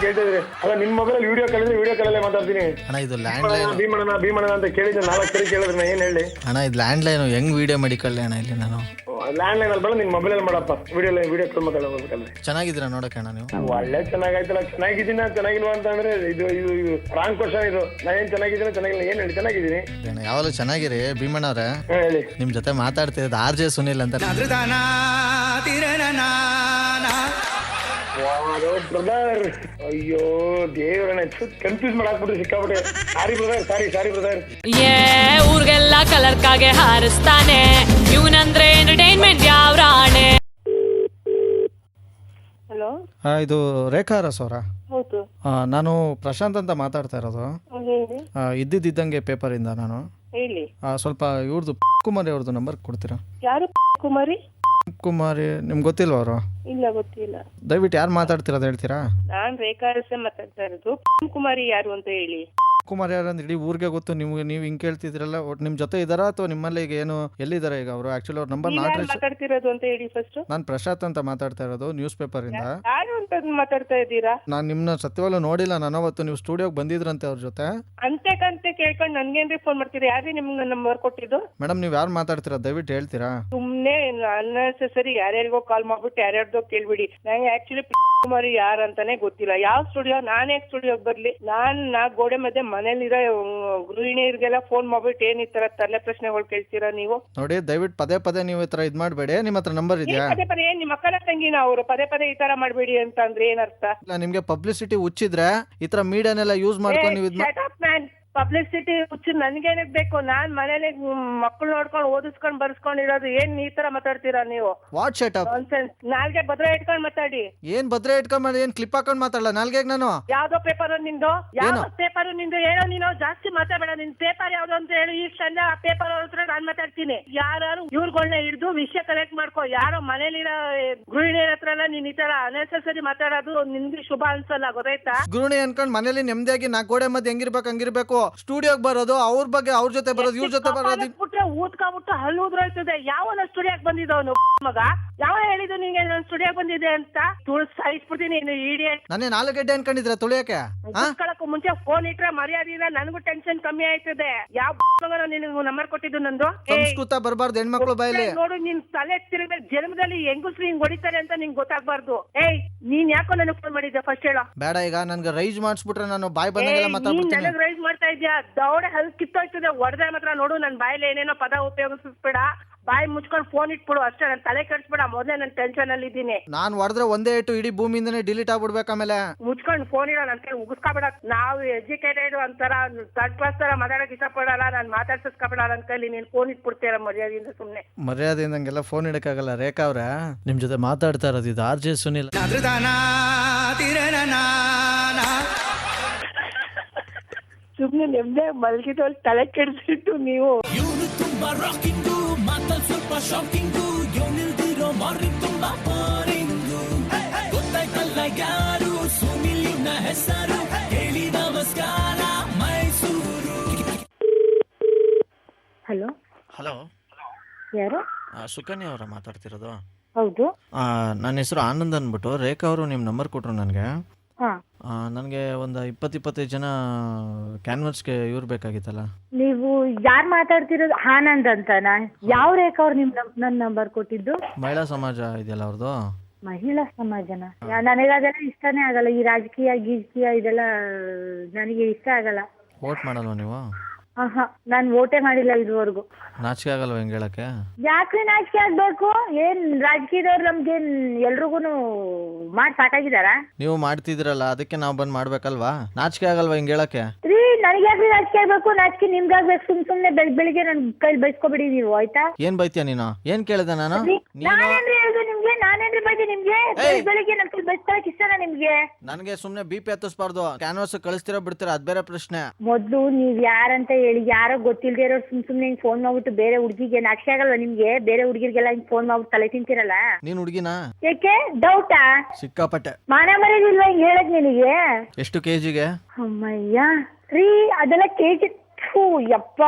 ಕೇಳ್ತಿದ್ರಿ. ಅಲ್ಲ ನಿಮ್ ಮೊಬೈಲ್ ವಿಡಿಯೋ ಕಾಲಲ್ಲೇ ಮಾತಾಡ್ತೀನಿ. ಅಣ್ಣ ಇದು ಲ್ಯಾಂಡ್ ಲೈನ್. ಭೀಮಣ್ಣ ಅಂತ ಕೇಳಿದ್ದೆ 4 ಸರಿ ಕೇಳಿದ್ರೆ ಏನ್ ಹೇಳಿ? ಅಣ್ಣ ಇದು ಲ್ಯಾಂಡ್ ಲೈನ್, ಹೆಂಗ್ ವಿಡಿಯೋ ಮಾಡಿಕೊಳ್ಳಿ ಅಣ್ಣ ಇಲ್ಲಿ ನಾನು? ಲ್ಯಾಂಡ್ ಲೈನ್ ಅಲ್ಲಿ ಬೇಡ, ನಿನ್ ಮೊಬೈಲ್ ಅಲ್ಲಿ ಮಾಡಪ್ಪ. ವಿಡಿಯೋ ಕಾಲ್ ಮಾತಾಡೋಬೇಕಂದ್ರೆ. ಚೆನ್ನಾಗಿದ್ದೀರಾ ನೋಡಕ್ಕೆ ಅಣ್ಣ ನೀವು? ಒಳ್ಳೆ ಚೆನ್ನಾಗಾಯ್ತಲ್ಲ. ಚೆನ್ನಾಗಿದ್ದೀನ ಚೆನ್ನಾಗಿಲ್ವಾ ಅಂತ ಅಂದ್ರೆ ಇದು ರಾಂಗ್ ಕ್ವಶನ್ ಇದು. ನಾ ಏನ್ ಚೆನ್ನಾಗಿದ್ದೀನ ಚೆನ್ನಾಗಿಲ್ಲ ಏನ್ ಹೇಳಿ? ಚೆನ್ನಾಗಿದ್ದೀನಿ. ಯಾವಾಗಲೂ ಚೆನ್ನಾಗಿರಿ ಭೀಮಣ್ಣವ್ರೆ. ಹೇಳಿ. ನಿಮ್ ಜೊತೆ ಮಾತಾಡ್ತಿರೋದು RJ ಸುನಿಲ್ ಅಂತ. ಬ್ರದರ್, ಅಯ್ಯೋ ದೇವ್ರನ್ನ ಕನ್ಫ್ಯೂಸ್ ಮಾಡಾಕ್ಬಿಟ್ರಿ ಸಿಕ್ಕಾಬಿಟ್ಟೆ. Sorry brother. ಊರ್ಗೆಲ್ಲ ಕಲರ್ಕಾಗೆ ಹಾರಿಸ್ತಾನೆ. ಇವನಂದ್ರೆ ಎಂಟರ್ಟೈನ್ಮೆಂಟ್ ಯಾವ ರಾಣೆ. ಹಲೋ, ಇದು ರೇಖಾ ಅರಸ್ ಅವರಾ? ಹೌದು. ನಾನು ಪ್ರಶಾಂತ್ ಅಂತ ಮಾತಾಡ್ತಾ ಇರೋದು. ಹೇಳಿ. ಇದ್ದಿದ್ದಂಗೆ ಪೇಪರಿಂದ ನಾನು. ಹೇಳಿ. ಸ್ವಲ್ಪ ಇವ್ರದ್ದು ಕುಮಾರಿ ಅವ್ರದ್ದು ನಂಬರ್ ಕೊಡ್ತೀರಾ? ಯಾರು ಕುಮಾರಿ? ಕುಮಾರಿ ನಿಮ್ಗೆ ಗೊತ್ತಿಲ್ವ ಅವರು? ಇಲ್ಲ, ಗೊತ್ತಿಲ್ಲ. ದಯವಿಟ್ಟು ಯಾರು ಮಾತಾಡ್ತಿರೋದು ಹೇಳ್ತೀರಾ? ನಾನ್ ರೇಖಾ ಅರಸೆ ಮಾತಾಡ್ತಾ ಇರೋದು. ಕುಮಾರಿ ಯಾರು ಅಂತ ಹೇಳಿ. ಕುಮಾರ್ ಯಾರಂದ್ರೆ ಇಡೀ ಊರಿಗೆ ಗೊತ್ತು. ನಿಮ್ಗೆ ನೀವು ಹಿಂಗೆ ಕೇಳ್ತಿದ್ರಲ್ಲ, ಒಟ್ಟು ನಿಮ್ಮ ಜೊತೆ ಇದ್ದಾರಾ ಅಥವಾ ನಿಮ್ಮಲ್ಲಿ ಈಗ ಏನು ಎಲ್ಲಿದ್ದಾರೆ ಈಗ ಅವರು? ಆಕ್ಚುಲಿ ಅವ್ರ ನಂಬರ್ ಮಾತಾಡ್ತಿರೋದು ಅಂತ ಹೇಳಿ ಫಸ್ಟ್. ನಾನು ಪ್ರಶಾಂತ್ ಅಂತ ಮಾತಾಡ್ತಾ ಇರೋದು, ನ್ಯೂಸ್ ಪೇಪರ್ ಇಂದ. ಯಾರು ಅಂತ ಮಾತಾಡ್ತಾ ಇದ್ದೀರಾ? ನಾನು ನಿಮ್ಮನ್ನ ಸತ್ಯವಾಗ್ಲೂ ನೋಡಿಲ್ಲ. ನಾನು ಅವತ್ತು ನೀವು ಸ್ಟುಡಿಯೋಗೆ ಬಂದಿದ್ರಂತೆ ಅವ್ರ ಜೊತೆ. ಅಂತೆ ಕೇಳ್ಕೊಂಡು ನನ್ಗೇನ್ರಿ ಫೋನ್ ಮಾಡ್ತೀರಾ? ಯಾರೇ ನಿಮ್ಗೆ ನಂಬರ್ ಕೊಟ್ಟಿದ್ದು? ಮೇಡಮ್ ನೀವು ಯಾರು ಮಾತಾಡ್ತೀರಾ ದಯವಿಟ್ಟು ಹೇಳ್ತೀರಾ? ಸುಮ್ನೆ ಅನ್ನೆಸೆಸರಿ ಯಾರ್ಯಾರಿಗೋ ಕಾಲ್ ಮಾಡ್ಬಿಟ್ಟು ಯಾರ್ಯಾರ್ದೋ ಕೇಳ್ಬಿಡಿ. ನಂಗೆ ಆಕ್ಚುಲಿ ಕುಮಾರಿ ಯಾರು ಅಂತಾನೆ ಗೊತ್ತಿಲ್ಲ. ಯಾವ ಸ್ಟುಡಿಯೋ? ನಾನೇ ಸ್ಟುಡಿಯೋಗೆ ಬರ್ಲಿ? ನಾ ಗೋಡೆ ಮಧ್ಯೆ ಮನೇಲಿರೋ ಗೃಹಿಣಿಯರಿಗೆಲ್ಲ ಫೋನ್ ಮಾಡ್ಬಿಟ್ಟು ಏನ್ ಈ ತರ ತಲೆ ಪ್ರಶ್ನೆಗಳು ಕೇಳ್ತೀರಾ ನೀವು? ನೋಡಿ ದಯವಿಟ್ಟು ಪದೇ ನೀವು ಈ ತರ ಇದ್ ಮಾಡ್ಬೇಡಿ. ನಿಮ್ಮ ಹತ್ರ ನಂಬರ್ ಇದೆಯಾ? ಪದೇ ಏನ್ ನಿಮ್ಮ ಅಕ್ಕನ ತಂಗಿನ ಅವರು ಪದೇ ಈ ತರ ಮಾಡ್ಬೇಡಿ ಅಂತ ಅಂದ್ರೆ ಏನರ್ಥ? ಇಲ್ಲ, ನಿಮ್ಗೆ ಪಬ್ಲಿಸಿಟಿ ಹುಚ್ಚಿದ್ರೆ ಈ ತರ ಮೀಡಿಯಾನೆಲ್ಲ ಯೂಸ್ ಮಾಡ್ಕೊಂಡು ನೀವು ಪಬ್ಲಿಸಿಟಿ ಹುಚ್ಚು ನನ್ಗೇನಕ್ ಬೇಕು? ನಾನ್ ಮನೇಲಿ ಮಕ್ಳು ನೋಡ್ಕೊಂಡು ಓದಿಸ್ಕೊಂಡ್ ಬರ್ಸ್ಕೊಂಡಿರೋದು. ಏನ್ ಈ ತರ ಮಾತಾಡ್ತೀರಾ ನೀವು? What shut up? ನಾಲ್ಗೆ ಭದ್ರ ಇಟ್ಕೊಂಡ್ ಮಾತಾಡಿ. ಏನ್ ಭದ್ರ ಇಟ್ಕೊಂಡ್ ಮಾಡಿ? ಏನ್ ಕ್ಲಿಪ್ ಹಾಕೊಂಡ್ ಮಾತಾಡಲ್ಲ ನಾಲ್ಗೆ ನಾನು? ಯಾವ್ದೋ ಪೇಪರ್ ನಿಂದು? ಯಾವ ಪೇಪರ್ ನಿಂದು ಹೇಳೋ? ನೀನು ಜಾಸ್ತಿ ಮಾತಾಡಬೇಡ. ನಿನ್ ಪೇಪರ್ ಯಾವ್ದು ಅಂತ ಹೇಳಿ. ಈ ಕ್ಷಣ ಆ ಪೇಪರ್ ಹತ್ರ ನಾನ್ ಮಾತಾಡ್ತೀನಿ. ಯಾರು ಇವ್ರುಗಳ್ನ ಹಿಡಿದು ವಿಷಯ ಕಲೆಕ್ಟ್ ಮಾಡ್ಕೋ. ಯಾರೋ ಮನೇಲಿರೋ ಗೃಹಿಣಿಯರ ಹತ್ರ ಎಲ್ಲ ನೀನ್ ಈ ತರ ಅನೆಸೆಸರಿ ಮಾತಾಡೋದು ನಿನ್ಗೆ ಶುಭ ಅನ್ಸಲ್ಲ, ಗೊತ್ತಾಯ್ತಾ? ಗೃಹಿಣಿ ಅನ್ಕೊಂಡ್ ಮನೇಲಿ ನೆಮ್ಮದಿಯಾಗಿ 4 ಗೋಡೆ ಮಧ್ಯೆ ಹಂಗಿರ್ಬೇಕು. ಸ್ಟುಡಿಯೋಗೆ ಬರೋದು, ಅವ್ರ ಬಗ್ಗೆ ಅವ್ರ ಜೊತೆ ಬರೋದು, ಇವ್ರ ಜೊತೆ ಬರೋದು. ಊದ್ಕೊಂಡ್ಬಿಟ್ಟು ಹಲ್ಲು ಉದ್ರೋಯ್ತದೆ. ಯಾವನ ಸ್ಟುಡಿಯೋಗೆ ಬಂದಿದ್ದವನು ಮಗ? ಯಾವ ಹೇಳಿದ್ದು ನಿಂಗೆ ನಾನು ಸ್ಟುಡಿಯೋಗೆ ಬಂದಿದೆ ಅಂತ? ಸಾಯಿಸ್ಬಿಡ್ತೀನಿ ನೀನು ಇಡಿಯಟ್. ನಾನೇ 4 ಗಡ್ಡೆ ಅನ್ಕೊಂಡಿದ್ರೆ ತುಳಿಯಕ್ಕೆ? ಮುಚ್ಕೊಳ್ಳೋಕ್ಕೂ ಮುಂಚೆ ಫೋನ್ ಇಟ್ರೆ ಮರ್ಯಾದೆ ಇಲ್ಲ. ನನಗೂ ಟೆನ್ಷನ್ ಕಮ್ಮಿ ಆಯ್ತದೆ. ಯಾವ ಮಗನ ನಿನಗೆ ನಂಬರ್ ಕೊಟ್ಟಿದ್ದು ನಂದು? ಸಂಸ್ಕೃತ ಬರಬಾರ್ದು ಹೆಣ್ಮಕ್ಳು ಬಾಯಲ್ಲಿ. ನೋಡು, ನಿನ್ ತಲೆ ತಿರುಗ ಜನ್ಮದಲ್ಲಿ ಹೆಂಗಸ್ರು ಹಿಂಗ್ ಹೊಡಿತಾರೆ ಅಂತ ನಿಂಗೆ ಗೊತ್ತಾಗ್ಬಾರ್ದು. ನೀನ್ ಯಾಕೋ ನನಗೆ ಫೋನ್ ಮಾಡಿದ್ದೆ ಫಸ್ಟ್ ಹೇಳೋ? ಬೇಡ, ಈಗ ನನ್ಗೆ ರೈಸ್ ಮಾಡಿಸ್ಬಿಟ್ರೆ ನಾನು ಬಾಯ್ ಬಂದಾಗೆಲ್ಲ ಮಾತಾಡ್ಬಿಡ್ತೀನಿ. ನನಗೆ ರೈಸ್ ಮಾಡ್ತಾ ಇದ್ಯಾ? ದೌಡೆ ಹಲ್ ಕಿತ್ತೋಯ್ತದೆ. ಹೊಡೆದ್ರೆ ಮಾತ್ರ ನೋಡು, ನನ್ ಬಾಯಲ್ಲಿ ಏನೇನೋ ಪದ ಉಪಯೋಗಿಸ್ಬೇಡ. ಬಾಯಿ ಮುಚ್ಕೊಂಡು ಫೋನ್ ಇಟ್ಬಿಡು ಅಷ್ಟೇ. ನನ್ ತಲೆ ಕೆಡಿಸ್ಬೇಡ, ಮೊದಲೇ ನಾನು ಟೆನ್ಷನ್ ಅಲ್ಲಿ ಇದ್ದೀನಿ. ನಾನು ಹೊಡೆದ್ರೆ ಒಂದೇ ಏಟು ಇಡೀ ಭೂಮಿಯಿಂದನೇ ಡಿಲೀಟ್ ಆಗ್ಬಿಡ್ಬೇಕು. ಆಮೇಲೆ ಮುಚ್ಕೊಂಡು ಫೋನ್ ಇಡೋ, ನನ್ ಕೈ ಉಗಿಸ್ಕೊಬೇಡ. ನಾವು ಎಜುಕೇಟೆಡ್ ಅಂತಾರ ಥರ್ಡ್ ಕ್ಲಾಸ್ ತರ ಮಾತಾಡಕ್ ಇಷ್ಟಪಡಲ್ಲ, ನಾನು ಮಾತಾಡ್ಸೋಸ್ಕೊಬೇಡ. ನನ್ನ ಕೈಲಿ ನೀನ್ ಫೋನ್ ಇಟ್ಬಿಡ್ತೀರ ಮರ್ಯಾದೆಯಿಂದ. ಸುಮ್ನೆ ಮರ್ಯಾದೆಯಿಂದ ಹಂಗೆಲ್ಲ ಫೋನ್ ಇಡಕ್ಕಾಗಲ್ಲ. ರೇಖಾ ಅವ್ರೆ, ನಿಮ್ ಜೊತೆ ಮಾತಾಡ್ತಾ ಇರೋದು ಇದು RJ ಸುನಿಲ್. ಸುಮ್ನೆ ನೆಮ್ಮದಿ ಮಲ್ಗಿದವ್ರು ತಲೆ ಕೆಡಿಸಿಟ್ಟು ನೀವು. ಇವನು ತುಂಬಾ ರಾಕಿಂಗು, ಮಾತಲ್ ಸ್ವಲ್ಪ ಶಾಕಿಂಗು, ಇವನಿಲ್ದಿರೋ ಮಾರ್ನಿಂಗ್ ತುಂಬಾ ಬೋರಿಂಗು. ಗೊತ್ತಾಯ್ತಲ್ಲ ಯಾರು ಸುನಿಲ್ ಇವ್ನ ಹೆಸರು, ಹೇಳಿ ನಮಸ್ಕಾರ ಮೈಸೂರು. ಹಲೋ, ಹಲೋ, ಯಾರು? ಸುಕನ್ಯಾ ಅವರ ಮಾತಾಡ್ತಿರೋದು? ಹೌದು. ನನ್ನ ಹೆಸರು ಆನಂದ್ ಅಂದ್ಬಿಟ್ಟು. ರೇಖಾ ಅವರು ನಿಮ್ಮ ನಂಬರ್ ಕೊಟ್ಟರು ನನಗೆ. ಹಾ, ನನಗೆ ಒಂದು 20-25 ಜನ ಕ್ಯಾನ್ವಸ್ಗೆ ಇವ್ರು ಬೇಕಾಗಿತ್ತಲ್ಲ. ನೀವು ಯಾರು ಮಾತಾಡ್ತಿರೋದು? ಆನಂದ್ ಅಂತನಾ? ಯಾವ ರೇಖಾ ಅವ್ರು ನನ್ನ ನಂಬರ್ ಕೊಟ್ಟಿದ್ದು? ಮಹಿಳಾ ಸಮಾಜ ಇದೆಯಲ್ಲ ಅವ್ರದ್ದು. ಮಹಿಳಾ ಸಮಾಜನ? ನನಗೆ ಅದೆಲ್ಲ ಇಷ್ಟನೇ ಆಗಲ್ಲ. ಈ ರಾಜಕೀಯ ಗೀಜಕೀಯ ಇದೆಲ್ಲ ನನಗೆ ಇಷ್ಟ ಆಗಲ್ಲ. ವೋಟ್ ಮಾಡಲ್ವ ನೀವು? ನಾನು ವೋಟೇ ಮಾಡಿಲ್ಲ ಇದುವರೆಗೂ. ನಾಚಿಕೆ ಆಗಲ್ವ ಹಿಂಗೆ ಹೇಳಕ್ಕೆ? ಯಾಕ್ರಿ ನಾಚಿಕೆ ಆಗ್ಬೇಕು? ಏನ್ ರಾಜಕೀಯದವ್ರು ನಮ್ಗೇನ್ ಎಲ್ರಿಗೂನು ಮಾಡಿ ಸಾಕಾಗಿದಾರ? ನೀವು ಮಾಡ್ತಿದ್ರಲ್ಲ, ಅದಕ್ಕೆ ನಾವು ಬಂದ್ ಮಾಡ್ಬೇಕಲ್ವಾ? ನಾಚಿಕೆ ಆಗಲ್ವಾ ಹಿಂಗೆ ಹೇಳಕ್ಕೆ? ರೀ, ನನಗೆ ಯಾಕ್ರಿ ನಾಚಿಕೆ ಆಗ್ಬೇಕು? ನಾಚಿಕೆ ನಿಮ್ಗಾಗ್ಬೇಕು. ಸುಮ್ನೆ ಬೆಳಿಗ್ಗೆ ನನ್ ಕೈಲಿ ಬೈಸ್ಕೊಬಿಡಿ ನೀವು, ಆಯ್ತಾ? ಏನ್ ಬೈತೀಯ ನೀನು? ಏನ್ ಕೇಳಿದೆ ನಾನು? ನಾನೇನ್ರಿ ಹೇಳಿದೆ ನಿಮ್ಗೆ? ನಾನೇನ್ರಿ ಬೈದೆ ನಿಮ್ಗೆ? ಬೆಳಿಗ್ಗೆ ನನ್ ಕೈಲಿ ಬೈಸ್ಕೊಳಕ್ ಇಷ್ಟನಾ ನಿಮ್ಗೆ? ನನಗೆ ಸುಮ್ನೆ BP ಹತ್ತಿಸ್ಬಾರ್ದು. ಕ್ಯಾನ್ವಾಸ್ ಕಳಿಸ್ತಿರೋ ಬಿಡ್ತೀರಾ ಅದ್ ಬೇರೆ ಪ್ರಶ್ನೆ. ಮೊದ್ಲು ನೀವ್ ಯಾರಂತ ಹೇಳಿ. ಯಾರೋ ಗೊತ್ತಿಲ್ದೇ ಇರೋ ಸುಮ್ನೆ ಹಿಂಗ್ ಫೋನ್ ಮಾಡ್ಬಿಟ್ಟು ಬೇರೆ ಹುಡ್ಗಿಗೆ ನಾಚಿಕೆ ಆಗಲ್ವಾ ನಿಮ್ಗೆ? ಬೇರೆ ಹುಡ್ಗಿರ್ಗೆಲ್ಲ ಹಿಂಗ್ ಫೋನ್ ಮಾಡ್ಬಿಟ್ಟು ತಲೆ ತಿಂತಿರಲ್ಲ. ನೀನ್ ಹುಡುಗಿನಾ? ಯಾಕೆ ಡೌಟಾ? ಸಿಕ್ಕಾಪಟ್ಟೆ. ಮಾನ ಮರ್ಯಾದಿಲ್ವಾ ಹಿಂಗ್ ಹೇಳಕ್ ನಿನಗೆ? ಎಷ್ಟು ಕೆಜಿಗೆ? ಅಮ್ಮಯ್ಯ ರೀ, ಅದೆಲ್ಲ ಕೇಜಿ. ಯಪ್ಪ,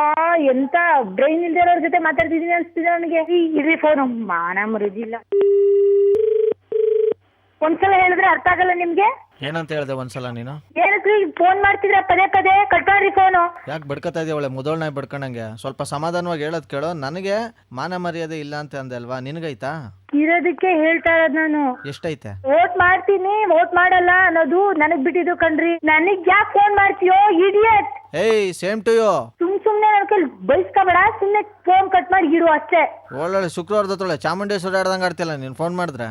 ಎಂತ ಬ್ರೈನ್ ಇಲ್ದೇ ಇರೋರ್ ಜೊತೆ ಮಾತಾಡ್ತಿದೀನಿ ಅನ್ಸ್ತಿದೆ ನನಗೆ. ಇದ್ರಿ ಫೋನ್. ಮಾನ ಮರ್ಯಾದಿಲ್ಲ. ಒಂದ್ಸಲ ಹೇಳಿದ್ರೆ ಅರ್ಥ ಆಗಲ್ಲ ನಿಮ್ಗೆ? ಏನಂತ ಹೇಳ್ದೆ ಒಂದ್ಸಲ ನೀನು? ಏನಕ್ರಿ ಫೋನ್ ಮಾಡ್ತಿದ್ರ ಪದೇ ಪದೇ? ಕಟ್ಟಾಡ್ರಿ ಫೋನು. ಯಾಕೆ ಬಡ್ಕತಾ ಇದೀಯ? ಒಳ್ಳೆ ಮುದೋಳ್ನಾಯಿ ಬಡ್ಕೊಂಡಂಗೆ. ಸ್ವಲ್ಪ ಸಮಾಧಾನವಾಗಿ ಹೇಳೋದ್ ಕೇಳೋ. ನನಗೆ ಮಾನ ಮರ್ಯಾದೆ ಇಲ್ಲ ಅಂತ ಅಂದೆ ಅಲ್ವಾ? ನಿನಗೈತಾ? ಇರೋದಕ್ಕೆ ಹೇಳ್ತಾ ಇರೋದ್ ನಾನು. ಎಷ್ಟೈತೆ? ವೋಟ್ ಮಾಡ್ತೀನಿ, ವೋಟ್ ಮಾಡಲ್ಲ ಅನ್ನೋದು ನನಗ್ ಬಿಟ್ಟಿದ್ದು ಕಣ್ರಿ. ನನಗ್ ಯಾಕೆ ಫೋನ್ ಮಾಡ್ತೀಯೋ ಇಡಿಯಟ್? ಏಯ್, ಸೇಮ್ ಟು ಯು. ಸುಮ್ನೆ ನನ್ ಕೈಲಿ ಬೈಸ್ಕೊಬೇಡ. ಸುಮ್ನೆ ಫೋನ್ ಕಟ್ ಮಾಡಿ ಇಡು ಅಷ್ಟೇ. ಒಳ್ಳೊಳ್ಳೆ ಶುಕ್ರವಾರದೊಳೆ ಚಾಮುಂಡೇಶ್ವರಿ ಆಡ್ದಂಗೆ ಆಡ್ತಿಲ್ಲ ನೀನ್ ಫೋನ್ ಮಾಡಿದ್ರೆ.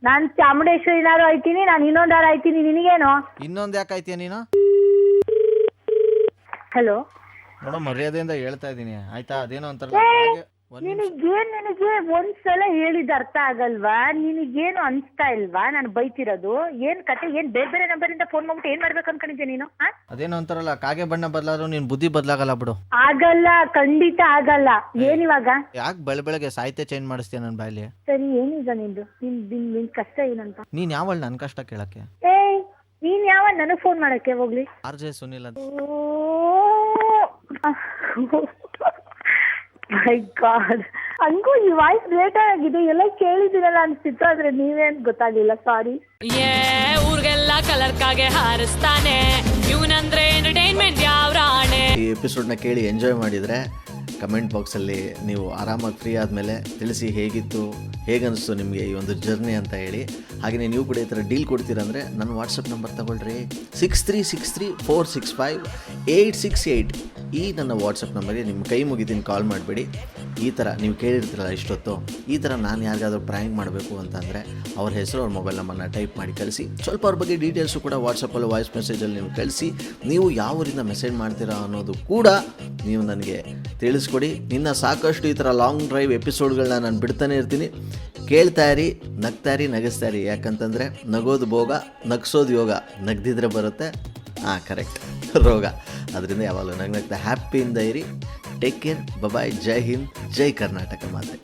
ನಾನ್ ಚಾಮುಂಡೇಶ್ವರಿನಾರು ಆಯ್ತೀನಿ, ನಾನು ಇನ್ನೊಂದಾರು ಆಯ್ತೀನಿ. ನಿನಗೇನು? ಇನ್ನೊಂದ್ ಯಾಕೆ ಆಯ್ತೀಯ ನೀನು? ಹಲೋ ನೋಡೋ, ಮರ್ಯಾದೆಯಿಂದ ಹೇಳ್ತಾ ಇದೀನಿ ಆಯ್ತಾ? ಅದೇನೋ ಅಂತಾರ. ನಿನಗೆ ಒಂದ್ಸಲ ಹೇಳಿದ ಅರ್ಥ ಆಗಲ್ವಾ? ನಿನಗೇನು ಅನ್ಸ್ತಾ ಇಲ್ವಾ ನಾನು ಬೈತಿರೋದು? ಏನ್ ಕತೆ? ಏನ್ ಬೇರೆ ಬೇರೆ ನಂಬರ್ ಇಂದ ಫೋನ್ ಮಾಡ್ಬಿಟ್ಟು ಏನ್ ಮಾಡ್ಬೇಕು ಅನ್ಕೊಂಡಿದ್ದೆ ನೀನು? ಅದೇನೋ ಅಂತಾರಲ್ಲ, ಕಾಗೆ ಬಣ್ಣ ಬದಲಾದ್ರು ನಿನ್ ಬುದ್ಧಿ ಬದಲಾಗಲ್ಲ ಬಿಡು. ಆಗಲ್ಲ, ಖಂಡಿತ ಆಗಲ್ಲ. ಏನಿವಾಗ? ಯಾಕೆ ಬೆಳಗ್ಗೆ ಸಾಹಿತ್ಯ ಚೇಂಜ್ ಮಾಡಿಸ್ತೀಯ ನನ್ ಬಾಯಲ್ಲಿ? ಸರಿ, ಏನೀಗ ನಿಂದು? ನಿನ್ ಕಷ್ಟ ಏನಂತ? ನೀನ್ ಯಾವಳು ನನ್ ಕಷ್ಟ ಕೇಳಕ್ಕೆ? ನೀನ್ ಯಾವ ನನಗ್ ಫೋನ್ ಮಾಡಕ್ಕೆ ಹೋಗ್ಲಿ? RJ ಸುನಿಲ್ ಅಂತ. ಮೈ ಗಾಡ್, ಹಂಗೂ ಈ ವಾಯ್ಸ್ ಲೇಟ್ ಆಗಿದೆ. ಎಲ್ಲ ಕೇಳಿದಿರಲ್ಲ ಅನ್ಸಿತ್ತು, ಆದ್ರೆ ನೀವೇನ್ ಗೊತ್ತಾಗ್ಲಿಲ್ಲ. ಸಾರಿ. ಊರ್ಗೆಲ್ಲ ಕಲರ್ ಕಾಗೆ ಹಾರಿಸ್ತಾನೆ. ಇವನಂದ್ರೆ ಎಂಟರ್ಟೈನ್ಮೆಂಟ್ ಯಾವ ರಾಣೆ. ಈ ಎಪಿಸೋಡ್ನ ಕೇಳಿ ಎಂಜಾಯ್ ಮಾಡಿದ್ರೆ ಕಮೆಂಟ್ ಬಾಕ್ಸಲ್ಲಿ ನೀವು ಆರಾಮಾಗಿ ಫ್ರೀ ಆದಮೇಲೆ ತಿಳಿಸಿ ಹೇಗಿತ್ತು, ಹೇಗನ್ನಿಸ್ತು ನಿಮಗೆ ಈ ಒಂದು ಜರ್ನಿ ಅಂತ ಹೇಳಿ. ಹಾಗೆಯೇ ನೀವು ಕೂಡ ಈ ಥರ ಡೀಲ್ ಕೊಡ್ತೀರಂದರೆ ನನ್ನ ವಾಟ್ಸಪ್ ನಂಬರ್ ತಗೊಳ್ರಿ. 6363465868 ಈ ನನ್ನ ವಾಟ್ಸಪ್ ನಂಬರ್ಗೆ ನಿಮ್ಮ ಕೈ ಮುಗಿತೀನಿ, ಕಾಲ್ ಮಾಡಬೇಡಿ. ಈ ಥರ ನೀವು ಕೇಳಿರ್ತೀರಲ್ಲ ಇಷ್ಟೊತ್ತು, ಈ ಥರ ನಾನು ಯಾರಿಗಾದ್ರೂ ಪ್ರ್ಯಾಂಕ್ ಮಾಡಬೇಕು ಅಂತಂದರೆ ಅವ್ರ ಹೆಸರು, ಅವ್ರ ಮೊಬೈಲ್ ನಂಬರ್ನ ಟೈಪ್ ಮಾಡಿ ಕಳಿಸಿ. ಸ್ವಲ್ಪ ಅವ್ರ ಬಗ್ಗೆ ಡೀಟೇಲ್ಸು ಕೂಡ ವಾಟ್ಸಪ್ಪಲ್ಲಿ ವಾಯ್ಸ್ ಮೆಸೇಜಲ್ಲಿ ನೀವು ಕಳಿಸಿ. ನೀವು ಯಾವ ಊರಿಂದ ಮೆಸೇಜ್ ಮಾಡ್ತೀರಾ ಅನ್ನೋದು ಕೂಡ ನೀವು ನನಗೆ ತಿಳಿಸ್ಕೊಡಿ. ಇನ್ನು ಸಾಕಷ್ಟು ಈ ಥರ ಲಾಂಗ್ ಡ್ರೈವ್ ಎಪಿಸೋಡ್ಗಳನ್ನ ನಾನು ಬಿಡ್ತಾನೆ ಇರ್ತೀನಿ. ಕೇಳ್ತಾ ಇರಿ, ನಗ್ತಾ ಇರಿ, ನಗಿಸ್ತಾ ಇರಿ. ಯಾಕಂತಂದರೆ ನಗೋದು ಭೋಗ, ನಗ್ಸೋದು ಯೋಗ. ನಗ್ದಿದ್ರೆ ಬರುತ್ತೆ ಕರೆಕ್ಟ್ ರೋಗ. ಅದರಿಂದ ಯಾವಾಗಲೂ ನಗ್ನಗ್ತಾ ಹ್ಯಾಪಿಯಿಂದ ಇರಿ. ಟೇಕ್ ಕೇರ್, ಬಾಯ್. ಜೈ ಹಿಂದ್, ಜೈ ಕರ್ನಾಟಕ ಮಾತೆ.